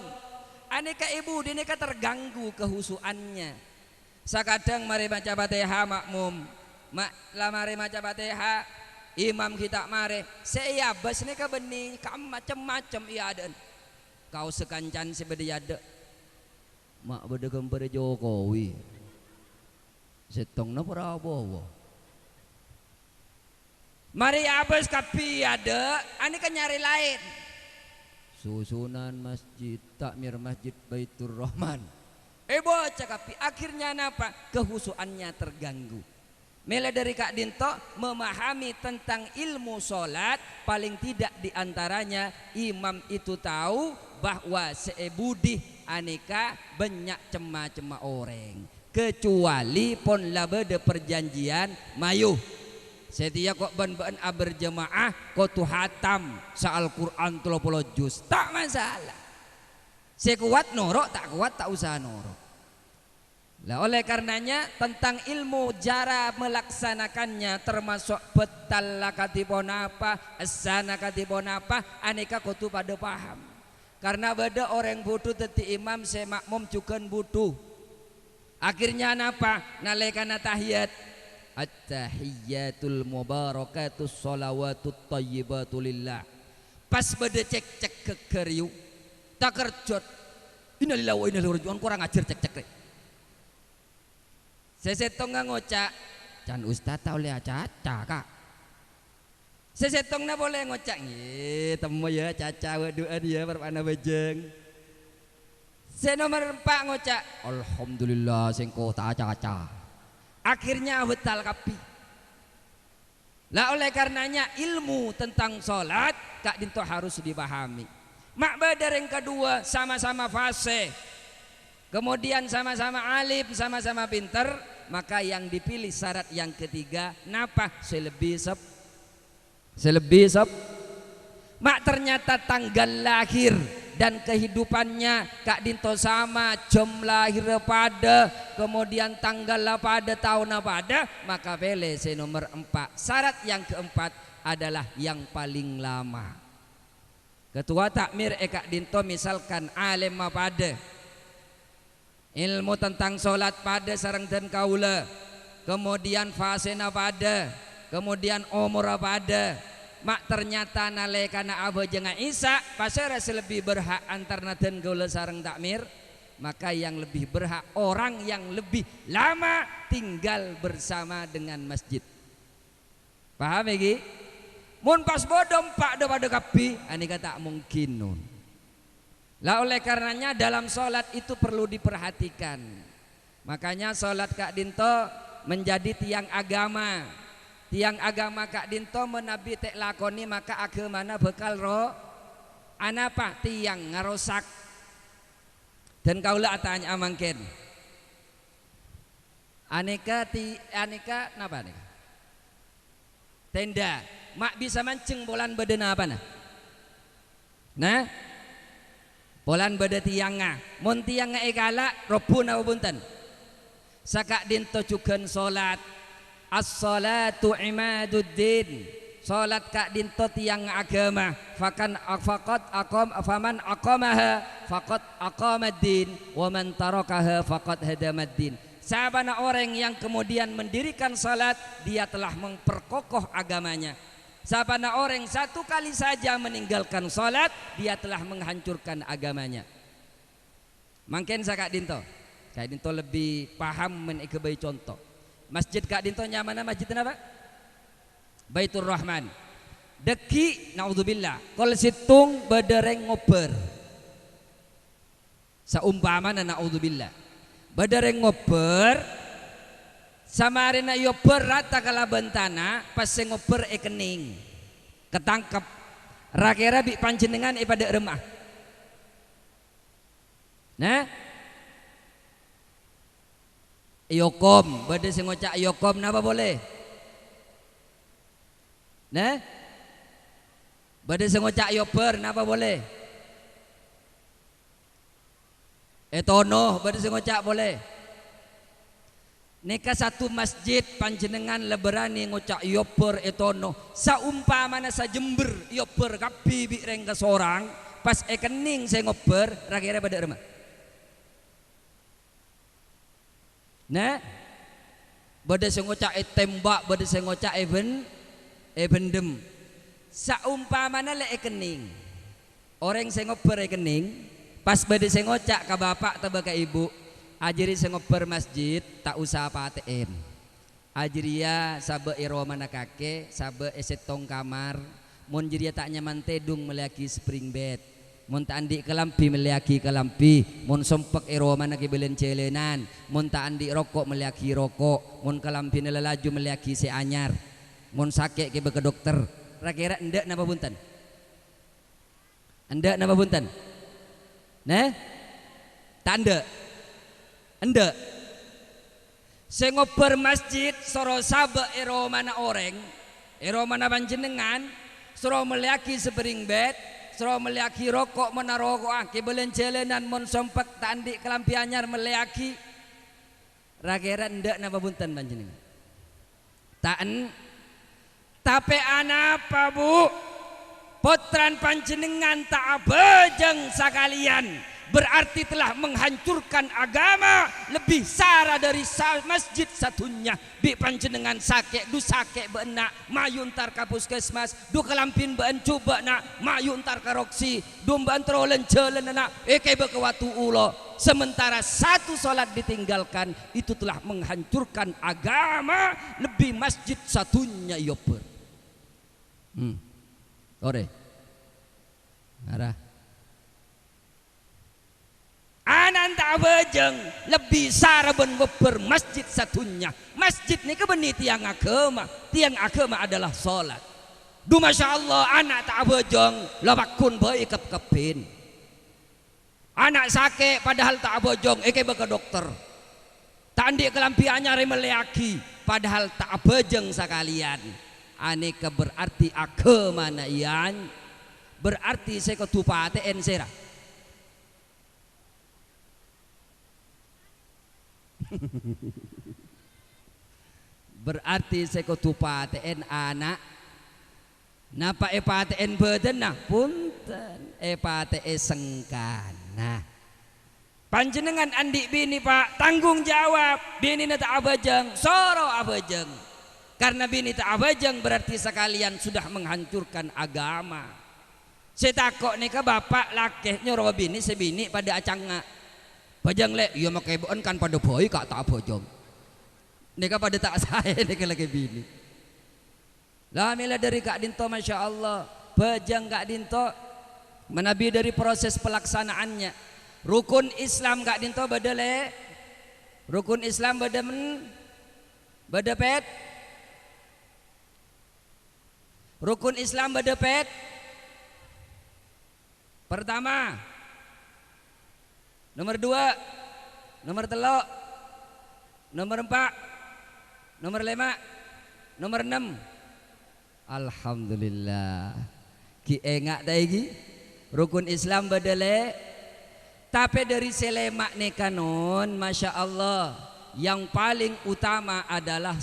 Speaker 2: aneka ibu dini ka terganggu kehusuannya. Sakadang mari maca Fatihah makmum, mari maca Fatihah imam kita mari saya bas ni ka benih kam macam-macam iya ada. Kau sekancan sebede ada. Mak bede gambar Jokowi. Setongna Prabowo. Mari abas kapi ada, ani kan nyari lain. Susunan masjid, takmir masjid Baitur Rahman. Bocah kapi, akhirnya apa? Kehusuannya terganggu. Mulai dari Kak Dinto memahami tentang ilmu sholat, paling tidak diantaranya imam itu tahu bahwa seebudi aneka banyak cema-cema orang. Kecuali pon labede perjanjian mayuh. Setia kok ben-ben berjemaah kok tu hatam sa Al-Quran 30 juz tak masalah. Sekuat norok tak kuat tak usah norok. Lah oleh karenanya tentang ilmu cara melaksanakannya termasuk betal katipon apa, asana katipon apa, aneka kau tu pada paham. Karena beda orang butuh teti imam se makmum juga butuh. Akhirnya apa? Nalekana tahiyat. At-tahiyyatul mubarakatus sholawatut thayyibatul lillah. Pas beda cek-cek ke keriu tak kerjot. Innalillahi wa inna ilaihi raji'un kurang ajar cek-cek. Sesetong ngocak can ustaz tau le caca kak. Sesetong na boleh ngocak nggih temu ya caca waduan ya perpana bejeng. Se nomor 4 ngocak alhamdulillah sing kota caca. Akhirnya betal kapi. Lah oleh karenanya ilmu tentang sholat Kak Dinto harus dipahami. Mak badar yang kedua sama-sama fasih, kemudian sama-sama alim, sama-sama pinter, maka yang dipilih syarat yang ketiga napa? Selebih mak ternyata tanggal lahir dan kehidupannya Kak Dinto sama, jam lahir pada, kemudian tanggal pada, tahun pada, maka pilih nomor 4. Syarat yang keempat adalah yang paling lama. Ketua takmir Kak Dinto misalkan alim pada, ilmu tentang sholat pada sareng dan kaula, kemudian fasena pada, kemudian umur pada, mak ternyata nalekana Abu Janga Isa pasara lebih berhak antarna dan kaula sareng takmir, maka yang lebih berhak orang yang lebih lama tinggal bersama dengan masjid. Paham lagi? Mun pas bodom pak do pada kapi, ani kata mungkin nun. Lah oleh karenanya dalam sholat itu perlu diperhatikan. Makanya sholat Kak Dinto menjadi tiang agama. Tiang agama Kak Dinto menabi tek lakoni maka agamana bekal ro anapa tiang ngarosak. Dan kaulah tanya mangken. Aneka napa nih? Tenda. Mak bisa mancing bolan bedena apa nah? Nah, bolan beda tiangnya, mun tiangnya egala robun apa bunten? Sakak Dinto juga sholat. As-salatu imaduddin. Sholat Kak Dinto tiang agama. Faman aqamaha faqad aqamaddin wa man tarakaha faqad hadamaddin. Sabana orang yang kemudian mendirikan sholat, dia telah memperkokoh agamanya. Sabana orang satu kali saja meninggalkan sholat, dia telah menghancurkan agamanya. Mungkin saya Kak Dinto lebih paham menikebai contoh. Masjid Kak Dinto nyaman masjid apa? Baitur Rahman. Deki naudzubillah. Kol situng badereng ngoper. Saumpamana naudzubillah. Badereng ngoper. Samarina yo rata kala bentana pas ngoper kening ketangkep rakera bi panjenengan pada remah. Nah yokom bade sing ngocak yokom napa boleh? Nah bade sing ngocak yoper napa boleh? Etono bade sing ngocak boleh? Neka satu masjid panjenengan leberani ngocak yoper etono saumpamana sa Jember yoper kapi bi reng ke sorang pas kening saya ngoper rakira pada rumah Nah, bade sing ngocak tembak, bade sing ngocak bendem. Saumpamana lek kening. Orang sing ngoper kening, pas bade sing ngocak ka bapak ta ka ibu, ajiri sing ngoper masjid tak usah apa ATM. Ajria sabe iromana kake, sabe esetong kamar, mun jiria tak nyaman tedung meliaki spring bed. Mun tak andi kelampi meliaki kelampi, mun sompek iromana ki belen celenan, mun tak andi rokok meliaki rokok, mun kelampi nelalaju meliaki se anyar, mun sakit ki ke dokter. Kira-kira ndak napa punten? Ndak napa punten? Nah, tanda ndak sing ngoper masjid soro sabe iromana orang, iromana panjenengan, soro meliaki spring bed, soro meliaki rokok menarokok ke belen jalanan mon sompek tandi kelampi anyar meliaki rakira ndak napa punten panjenengan taen tapi anapa bu potran panjenengan tak abejeng sakalian berarti telah menghancurkan agama lebih sara dari masjid satunya bi panjenengan sakit du sakit benak mayuntar ka puskesmas du kelampin beun coba nak mayuntar ka roksi du beun trolen jelen nak eke be ke watu ulo sementara satu salat ditinggalkan itu telah menghancurkan agama lebih masjid satunya yoper ore arah anan tak bejeng lebih saraben beber masjid satunya masjid ni kebeni tiang agama adalah solat du masya Allah anak tak bejeng labakun bae kepin anak sakit padahal tak bejeng eke ke dokter tandi kelampi anyar meleaki padahal tak bejeng sakalian aneka berarti agama na iyan berarti saya ketupaten sera berarti saya ketupaten anak napa epaten beden nah punten epate sengkana panjenengan andi bini pak tanggung jawab bini na tak abajeng soro abajeng karena bini tak abajeng berarti sekalian sudah menghancurkan agama saya takut nih ke bapak lakeh nyuruh bini sebini pada acanga bajang le iya makai bon kan pada boy kak tak bojong nika pada tak saya nika lagi bini lah mila dari kak dinto masya Allah bajang kak dinto menabi dari proses pelaksanaannya rukun Islam kak dinto badale rukun Islam badapet rukun Islam badapet pertama nomor 2 nomor 3 nomor 4 nomor 5 nomor 6 alhamdulillah ki engak daigi rukun Islam badale tapi dari selemak nih kanon masya Allah yang paling utama adalah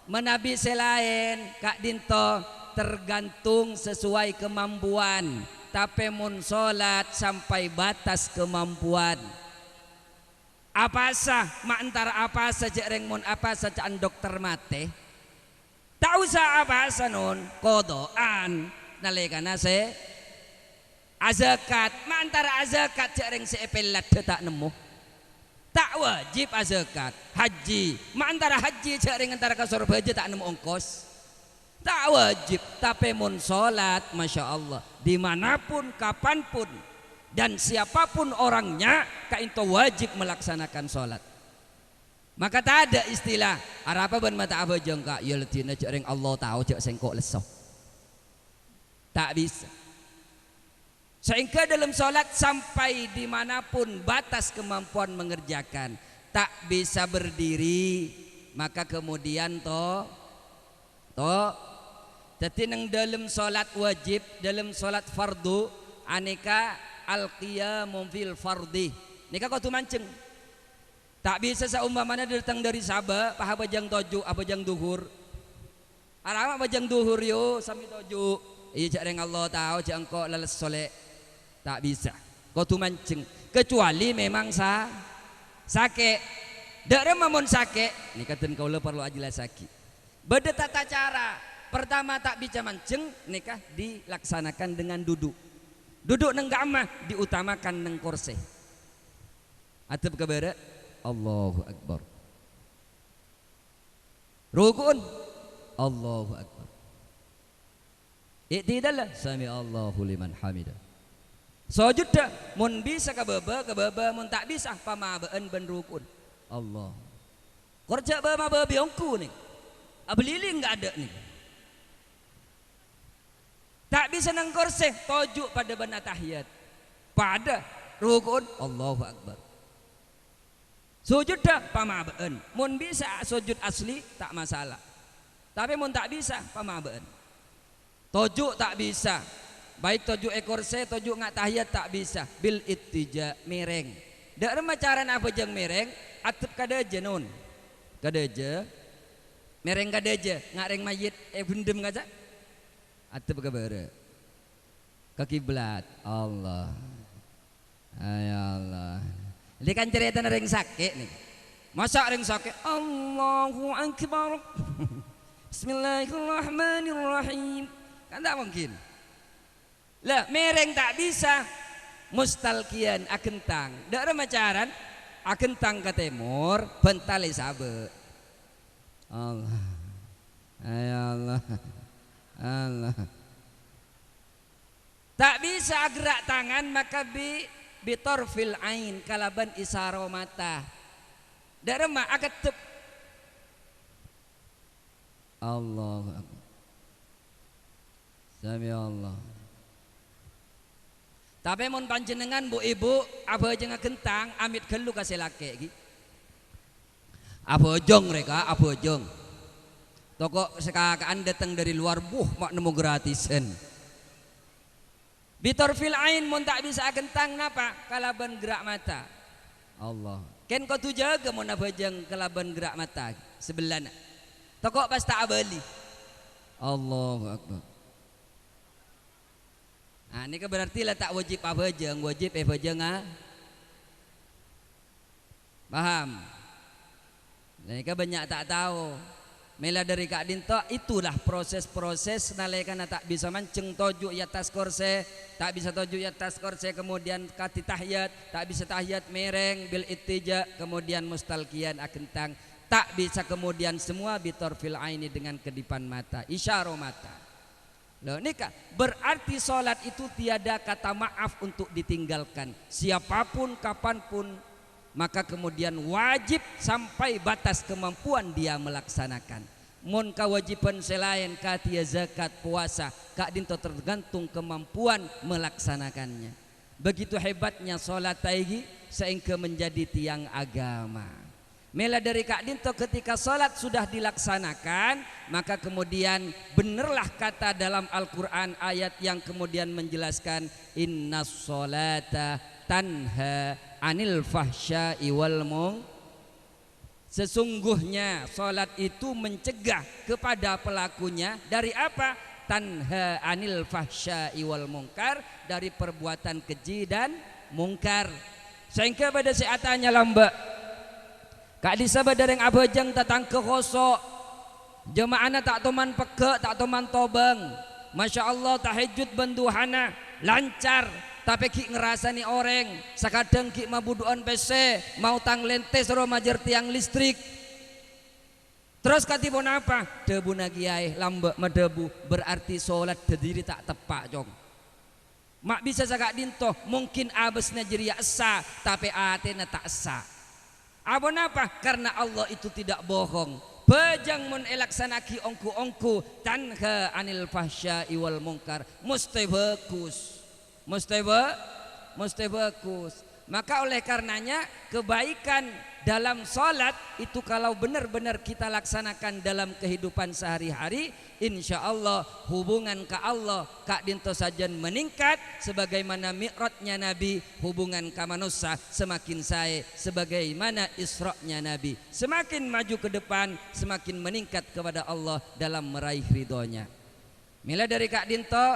Speaker 2: menabi selain kak dinto tergantung sesuai kemampuan tapi mun solat sampai batas kemampuan apa sah mak antara apa saja reng mun apa saja dokter mate tak usah apa sah nun kodoan nalekana se azakat mak antara azakat cek reng seepelat tak nemu tak wajib azakat haji mak antara haji cek reng antara kasur baja tak nemu ongkos tak wajib tapi mun sholat masya Allah dimanapun kapanpun dan siapapun orangnya kak itu wajib melaksanakan sholat maka tak ada istilah arapa ban mata abajeng kak ya letina cering Allah tahu cek sengkok lesoh tak bisa sehingga dalam sholat sampai dimanapun batas kemampuan mengerjakan tak bisa berdiri maka kemudian toh jadi nang dalam solat wajib dalam solat fardu aneka al-qiyamu fil fardi nika kau tu mancing tak bisa seumpamanya datang dari Sabah paha bajang toju abajang duhur arama bajang duhur yo sami toju iya cak reng Allah tahu cak engkau leles soleh tak bisa kau tu mancing kecuali memang sakit Dak mamun sakit ni katen kaula perlu ajilah sakit. Beda tata cara. Pertama tak bisa mancing nikah dilaksanakan dengan duduk. Duduk nang gamah diutamakan nang kursi. Atep kabare Allahu Akbar. Rukun Allahu Akbar. I'tidal sami Allahu liman hamidah. Sujud dah mun bisa kababa mun tak bisa pamabaan ben rukun. Allah. Kerja bama biongku nih. Abeliling enggak ada nih. Tak bisa nang kursi tojuk pada bana tahiyat. Pada rukun Allahu Akbar. Sujud dah pamabaan. Mun bisa sujud asli tak masalah. Tapi mun tak bisa pamabaan. Tojuk tak bisa. Baik tojuk ekor se, tojuk ngak tahiyat tak bisa. Bil ittija mereng. Dak remah cara apa jeng mereng? Atep kadaja nun. Kadaja. Mereng kadaja. Ngareng mayit bendem kaca. Atep kabare. Ke kiblat. Allah. Ay Allah. Ini kan cerita ring sakit nih. Masa ring sakit? Allahu Akbar. Bismillahirrahmanirrahim. Kan tak mungkin. Lah mereng tak bisa. Mustalkian akentang. Dak ada macaran. Akentang ke timur, bentale sabe. Allah. Ay Allah. Allah. Tak bisa gerak tangan maka bitorfil ain kalaban isaro mata. Dak remah aketep. Allahu Akbar. Sami Allah. Tapi mun panjenengan bu ibu apa aja ngakentang amit gelu kasih laki lagi. Apa jong mereka apa jong. Toko sekakaan datang dari luar mak nemu gratisan. Bitorfil ain mun tak bisa kentang napa kalaban gerak mata. Allah. Ken kau tu jaga mun apa jeng kalaban gerak mata sebelana. Toko pas tak abali. Allahu Akbar. Nah, ini berarti lah tak wajib apa jeng, wajib apa jeng paham? Ini banyak tak tahu. Mela dari Kak Dinto itulah proses-proses nalaikan tak bisa mancing tojuk ya tas korse, tak bisa tojuk ya tas korse kemudian kati tahiyat, tak bisa tahiyat mereng bil ittija kemudian mustalkian akentang, tak bisa kemudian semua bitorfil aini dengan kedipan mata, isyaro mata. Loh, nikah berarti sholat itu tiada kata maaf untuk ditinggalkan siapapun kapanpun, maka kemudian wajib sampai batas kemampuan dia melaksanakan. Mun kewajiban selain katia zakat puasa Kak Dinto tergantung kemampuan melaksanakannya. Begitu hebatnya sholat taigi sehingga menjadi tiang agama. Mela dari Kak Dinto ketika sholat sudah dilaksanakan maka kemudian benerlah kata dalam Al-Quran ayat yang kemudian menjelaskan innas sholata tanha anil fahsya'i wal munkar. Sesungguhnya sholat itu mencegah kepada pelakunya dari apa? Tanha anil fahsya'i wal munkar, dari perbuatan keji dan mungkar. Sehingga pada saatnya lamba Kak disabad dereng abajang tatang kehosok jemaahna tak toman peke tak toman tobang. Masya Allah tahajud banduhana lancar. Tapi ki ngerasani orang sakadang ki mabuduan PC mau tang lentes ro majer tiang listrik. Terus katipun apa? Debu nagiai lambek medebu berarti sholat terdiri tak tepak jong. Mak bisa sakak dinto mungkin abesna jeria esa tapi atena tak esa. Apa napa? Karena Allah itu tidak bohong. Bajang mun elaksanaki ongku-ongku tanha anil fahsya'i wal munkar musti bagus. Musti bagus. Maka oleh karenanya kebaikan dalam salat itu kalau benar-benar kita laksanakan dalam kehidupan sehari-hari, insya Allah hubungan ke Allah Kak Dinto sajan meningkat sebagaimana mi'rajnya Nabi, hubungan ke manusia semakin saya sebagaimana Isra'nya Nabi, semakin maju ke depan semakin meningkat kepada Allah dalam meraih ridhonya. Mila dari Kak Dinto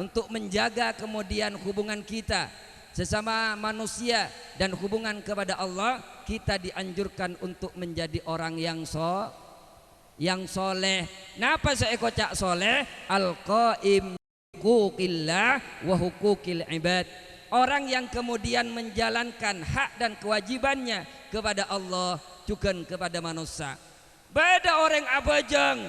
Speaker 2: untuk menjaga kemudian hubungan kita sesama manusia dan hubungan kepada Allah, kita dianjurkan untuk menjadi orang yang soleh. Napa seeko cak soleh? Al-qaim hukukillah wa hukukil ibad. Orang yang kemudian menjalankan hak dan kewajibannya kepada Allah juga kepada manusia. Beda orang abajang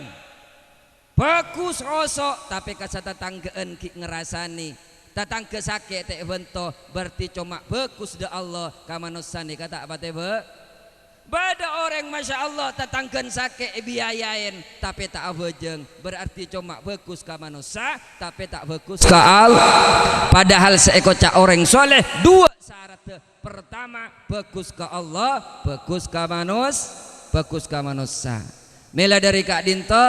Speaker 2: bagus rosok tapi kasa tatanggaan ki ngerasani tatang ke sakit teh bento berarti cuma bagus de Allah ka manusia ni kata apa teh beda orang masya Allah tatangkan sakit biayain tapi tak abajeng berarti cuma bagus ka manusia tapi tak bagus ka Allah. Padahal seekor cak orang soleh dua syarat. Pertama bagus ka Allah, bagus ka manusia. Mela dari Kak Dinto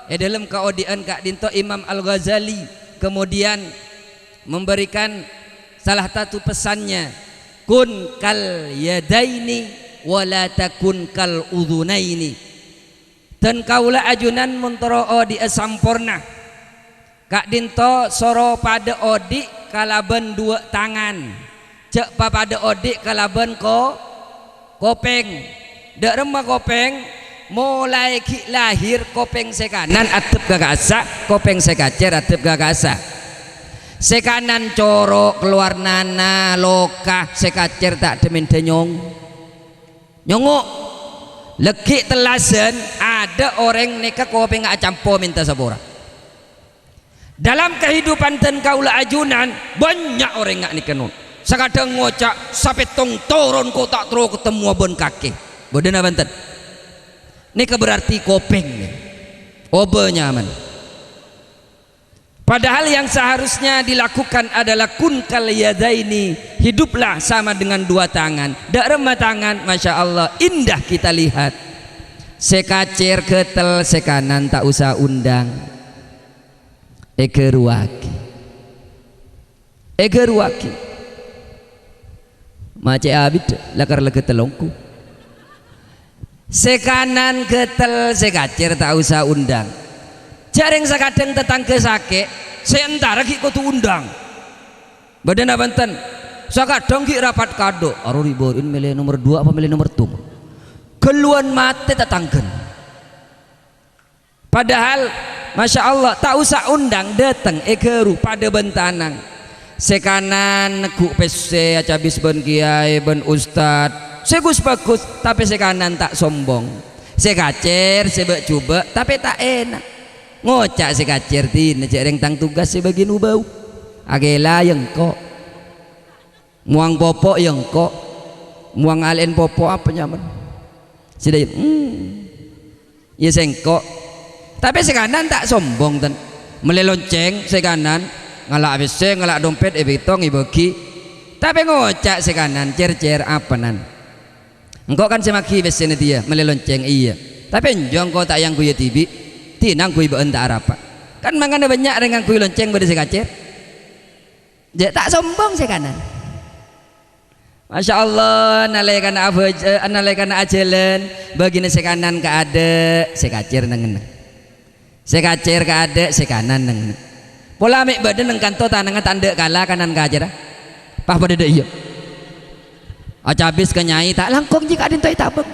Speaker 2: dalam keodian Kak Dinto Imam Al-Ghazali kemudian memberikan salah satu pesannya, kun kal yadaini wala takun kal udhunaini. Dan kaula ajunan muntoro odi sampurna Kak Dinto soro pada odi kalaban dua tangan cek pada odi kalaban kopeng dek remah kopeng mulai ki lahir kopeng sekanan atep gagasa kopeng sekacer atep gagasa sekanan corok keluar nana loka sekacer tak demen nyongok legi telasen ada orang neka kopeng gak campo minta sabora. Dalam kehidupan dan kaula ajunan banyak orang gak nikenun sekadang ngocak sampai tong toron kok tak terus ketemu abon kaki boden abanten nika berarti kopeng obe nyaman. Padahal yang seharusnya dilakukan adalah kun kal yadaini, hiduplah sama dengan dua tangan. Dak remah tangan masya Allah indah kita lihat sekacir ketel sekanan tak usah undang egeruaki mace abid lakar leke telongku sekanan ketel sekacir tak usah undang jaring sekadang tetangga sakit seentara ki kutu undang badan abanten sekadang ki rapat kado aru riborin milih nomor 2 apa milih nomor 3 keluan mate tetanggen padahal masya Allah tak usah undang datang egeru pada bentanang sekanan neguk pese acabis ben kiai ben ustad segus bagus tapi sekanan tak sombong sekacer sebek coba tapi tak enak ngocak sekacer tin cereng tang tugas sebagian ubau agela yang kok muang popok yang kok muang alen popok apa nyaman sudah ya sengkok tapi sekanan tak sombong ten melelonceng sekanan ngalak abc ngalak dompet ebitong ibagi tapi ngocak sekanan cer apa nan engkau kan semaki besene dia melelonceng iya tapi enjong kau tak yang kuya tibi tinang kuy beun tak apa kan mangane banyak dengan kuy lonceng pada sekacer jadi tak sombong sekanan masya Allah nalaikan ajalan begini sekanan ke ada sekacer nengen sekacer ke ada sekanan nengen pola amik badan neng kanto tanangan tanda kalah kanan ke aja dah pah pada iya acabis kenyai tak langkong jika adin tak beng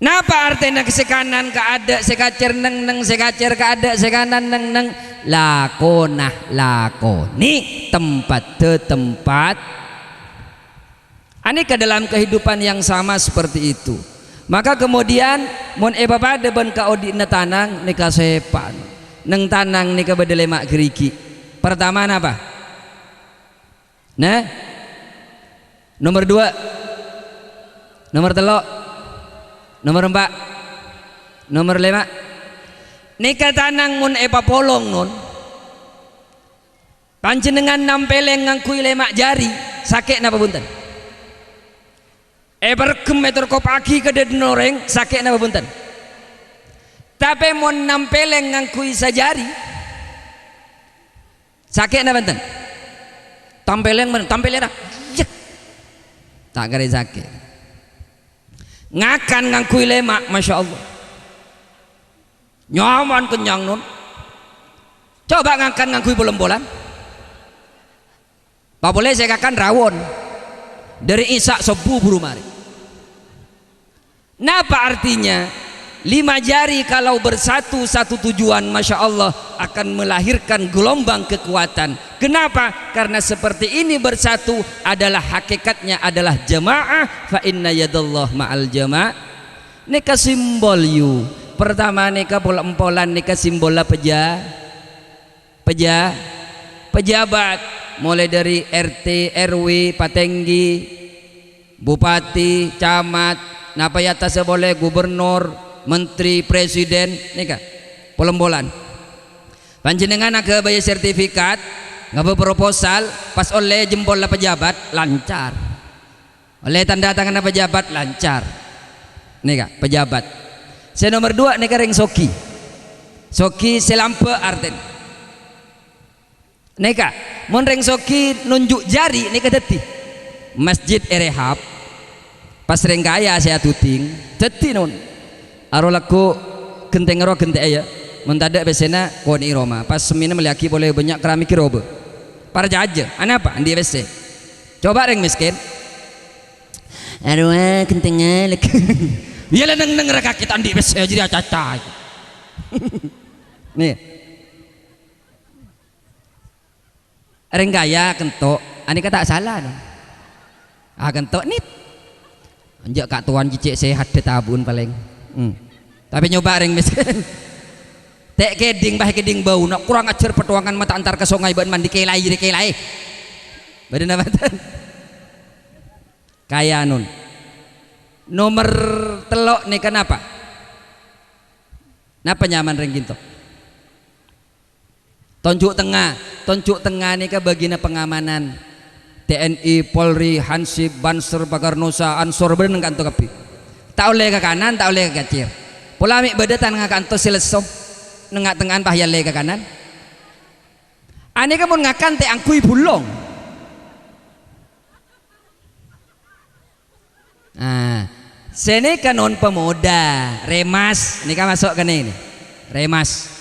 Speaker 2: napa artinya sekanan ke ada sekacer neng sekacer ke ada sekanan neng lakoni tempat ke tempat aneh ke dalam kehidupan yang sama seperti itu. Maka kemudian mun pada ben ka odi na tanang nika sepan neng tanang nika bedele mak gerigi pertama apa nah nomor 2 nomor 3 nomor 4 nomor 5 nika tanang mun polong nun panjenengan nampeleng ngangkui lemak jari sakit napa punten berkem meter ko pagi ke denoreng sakit napa punten tapi mau nampeleng ngangkui sajari sakit napa punten tampeleng tampeleng yek tak kare sakit ngakan ngangkui lemak masya Allah nyaman kenyang nun coba ngakan ngangkui bolan-bolan pak boleh saya kakan rawon dari isak subuh buru mari. Napa artinya? 5 jari kalau bersatu satu tujuan, masya Allah akan melahirkan gelombang kekuatan. Kenapa? Karena seperti ini bersatu adalah hakikatnya adalah jamaah. Fa inna yadallah ma'al jamaah. Nika simbol you. Pertama nika pola-empolan nika simbolnya pejabat, mulai dari RT, RW, patenggi, bupati, camat, napa yata boleh gubernur, menteri, presiden, nika polembolan. Panjenengan ke bayar sertifikat, ngapa proposal, pas oleh jempol lah pejabat lancar, oleh tanda tangan pejabat lancar, nika pejabat. Saya nomor 2 nika ring soki selampe arten, nika mon ring soki nunjuk jari nika deti masjid erehab pas ring kaya saya tuting deti non. Arolaku genteng ro gente ya mentada besena koni Roma pas semina meliaki boleh banyak keramik robe para jaja apa andi bese coba reng miskin arwah gentengnya lek iya lah neng rakit andi bese jadi caca nih reng gaya kentok ani kata salah no. Kentok nit anjak kak tuan cicik sehat de tabun paling tapi nyoba ring miskin tek keding bah keding bau nak kurang ajar petuangan mata antar ke sungai ban mandi kelai badan apa kaya nun nomor telok nih kenapa napa nyaman ring ginto tonjuk tengah nih ke bagian pengamanan TNI, Polri, Hansip, Banser, Bagarnosa, Ansor bener kanto kapi tak oleh ke kanan tak oleh ke kiri polamik badatan ngakanto sileso nengak tengahan pahyale ke kanan ane kamu ngakan te angkui bulong sini kan non pemuda remas ini kan masuk ke ini remas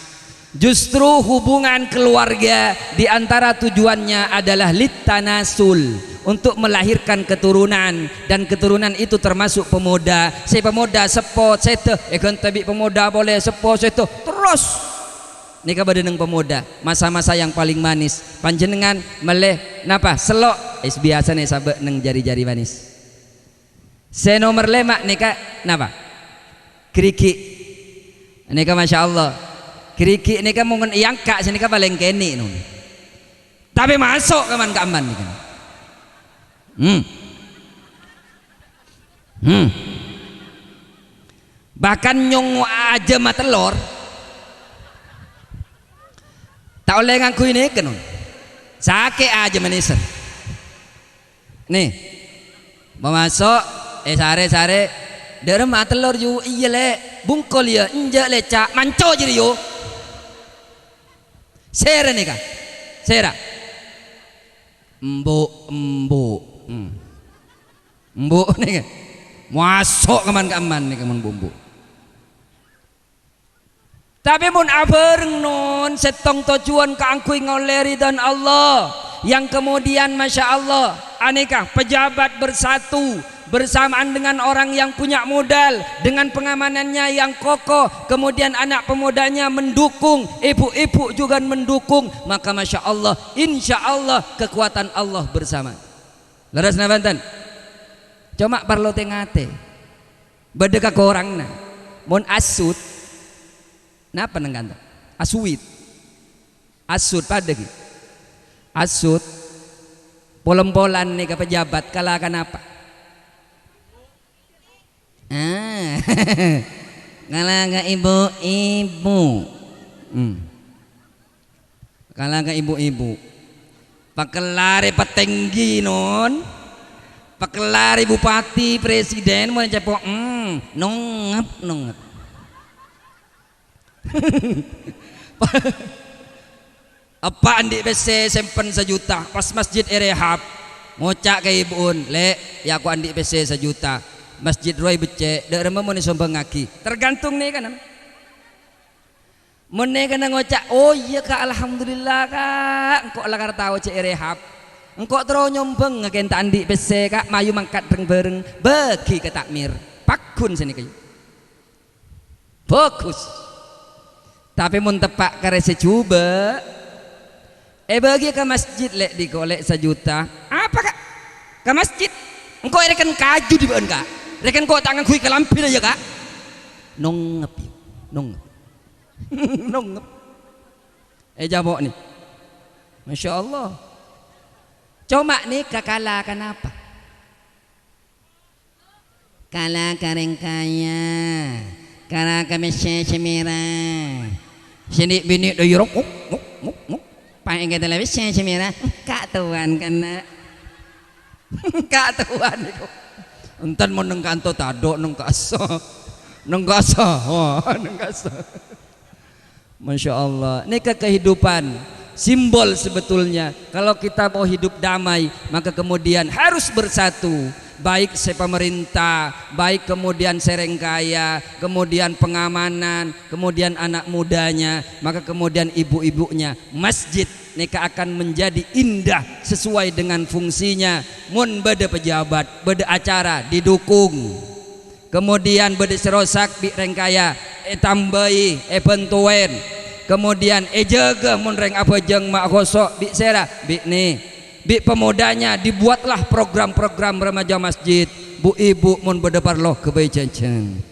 Speaker 2: justru hubungan keluarga diantara tujuannya adalah litanasul untuk melahirkan keturunan dan keturunan itu termasuk pemuda. Saya pemuda sepot seto ekon tabi pemuda boleh sepot seto terus nika badeneng pemuda masa-masa yang paling manis panjenengan meleh napa selok biasa nih sabe neng jari-jari manis. Saya nomor 5 nika napa keriki nika masya Allah keriki nika mungkin yang kak sini paling keni nun tapi masuk kaman nika bahkan nyong aja mata telur tak oleh ngaku ini kan sakit aja manisan nih mau masuk sare dari mata telur yu iya le bungkol ya injak lecak manco jadi yu sera nih kak sera embu nih kan masuk keman nih keman bumbu tapi mun abareng non setong tujuan keangkui ngoleri dan Allah yang kemudian masya Allah aneka pejabat bersatu bersamaan dengan orang yang punya modal dengan pengamanannya yang kokoh kemudian anak pemudanya mendukung ibu-ibu juga mendukung maka masya Allah insya Allah kekuatan Allah bersama leras nabantan cuma parlo tengate bedeka ke orang mon asut napa nengganto asuit asut pada gitu asut polem-polan nih ke pejabat kalakan apa kalakan ibu-ibu kalakan ibu-ibu pakelari petenggi non pakelari bupati presiden mau cepok nongep apa andi bese sempen 1 juta pas masjid erehab ngocak ke ibuun le ya aku andi bese 1 juta masjid Roy becek dak remeh mun sombong ngaki tergantung nih kan mun nih kana ngocak oh iya kak alhamdulillah kak engko lah tahu cek erehab engkau terus nyombeng ngeken tandi pese kak mayu mangkat bareng bagi ke takmir pakun sini kayu bagus tapi mun tepak kare secoba bagi ke masjid lek digolek 1 juta apa kak ke masjid engkau rekan kaju di bahan kak rekan kau tangan kui ke lampir aja kak nongep nongep jabok nih Masya Allah cuma nih kakala kenapa kala kareng kaya kala kami semira sini bini doyurok paling kita lebih semira kak tuan kena kak tuan itu entar mau nengkanto tado nengkaso Masya Allah ini kehidupan simbol sebetulnya kalau kita mau hidup damai maka kemudian harus bersatu baik pemerintah baik kemudian serengkaya kemudian pengamanan kemudian anak mudanya maka kemudian ibu-ibunya masjid neka akan menjadi indah sesuai dengan fungsinya mun beda pejabat beda acara didukung kemudian beda serosak bi rengkaya tambahi pentuen kemudian jaga mun reng apa jeng mak gosok bi sera bi nih bi pemudanya dibuatlah program-program remaja masjid bu ibu mun beda parloh kebaicen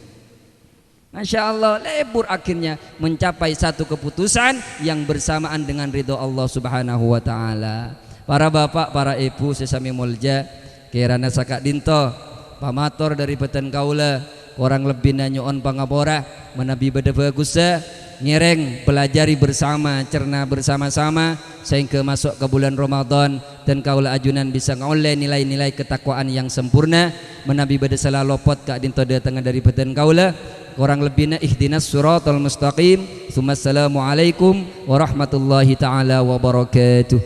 Speaker 2: Masya Allah lebur akhirnya mencapai satu keputusan yang bersamaan dengan ridho Allah subhanahu wa ta'ala para bapak para ibu sesami mulja kirana sakak dinto pamator dari peten kaula orang lebih nanyoon pangapora menabi beda bagusa ngereng pelajari bersama cerna bersama-sama sehingga masuk ke bulan Ramadan dan kaula ajunan bisa ngoleh nilai-nilai ketakwaan yang sempurna menabi beda salah lopot kak dinto datang dari peten kaula kurang lebihnya ihdinas suratal mustaqim Assalamualaikum warahmatullahi ta'ala wabarakatuh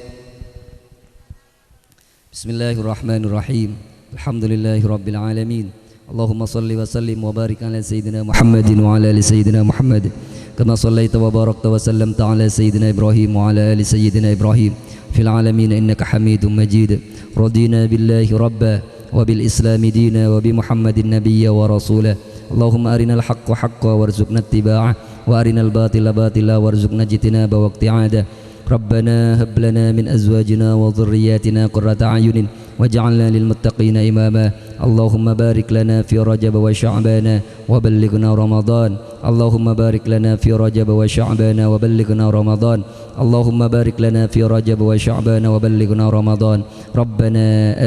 Speaker 2: Bismillahirrahmanirrahim Alhamdulillahi rabbil alamin Allahumma salli wa sallim wa barik ala sayyidina Muhammadin wa ala ali sayyidina Muhammad kama sallaita wa barakta wa sallamta ala sayyidina Ibrahim wa ala ali sayyidina Ibrahim fil alamin innaka hamidum majid radina billahi rabba wa bil islami dina wa bi Muhammadin nabiyya wa rasulah اللهم أرنا الحق حقا وارزقنا اتباعه وأرنا الباطل باطلا وارزقنا اجتنابه واقتعاده ربنا هب لنا من أزواجنا وذرياتنا قرة أعين واجعلنا للمتقين إماما اللهم بارك لنا في رجب وشعبان وبلغنا رمضان اللهم بارك لنا في رجب وشعبان وبلغنا رمضان اللهم بارك لنا في رجب وشعبان وبلغنا رمضان ربنا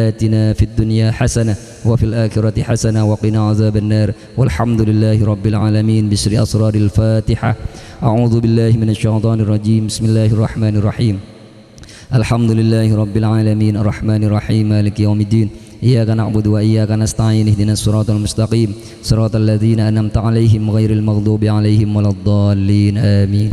Speaker 2: آتنا في الدنيا حسنة وفي الآخرة حسنة وقنا عذاب النار والحمد لله رب العالمين بسر أسرار الفاتحة أعوذ بالله من الشيطان الرجيم بسم الله الرحمن الرحيم الحمد لله رب العالمين الرحمن الرحيم مالك يوم الدين إياك نعبد وإياك نستعين اهدنا الصراط المستقيم صراط الذين أنعمت عليهم غير المغضوب عليهم ولا الضالين آمين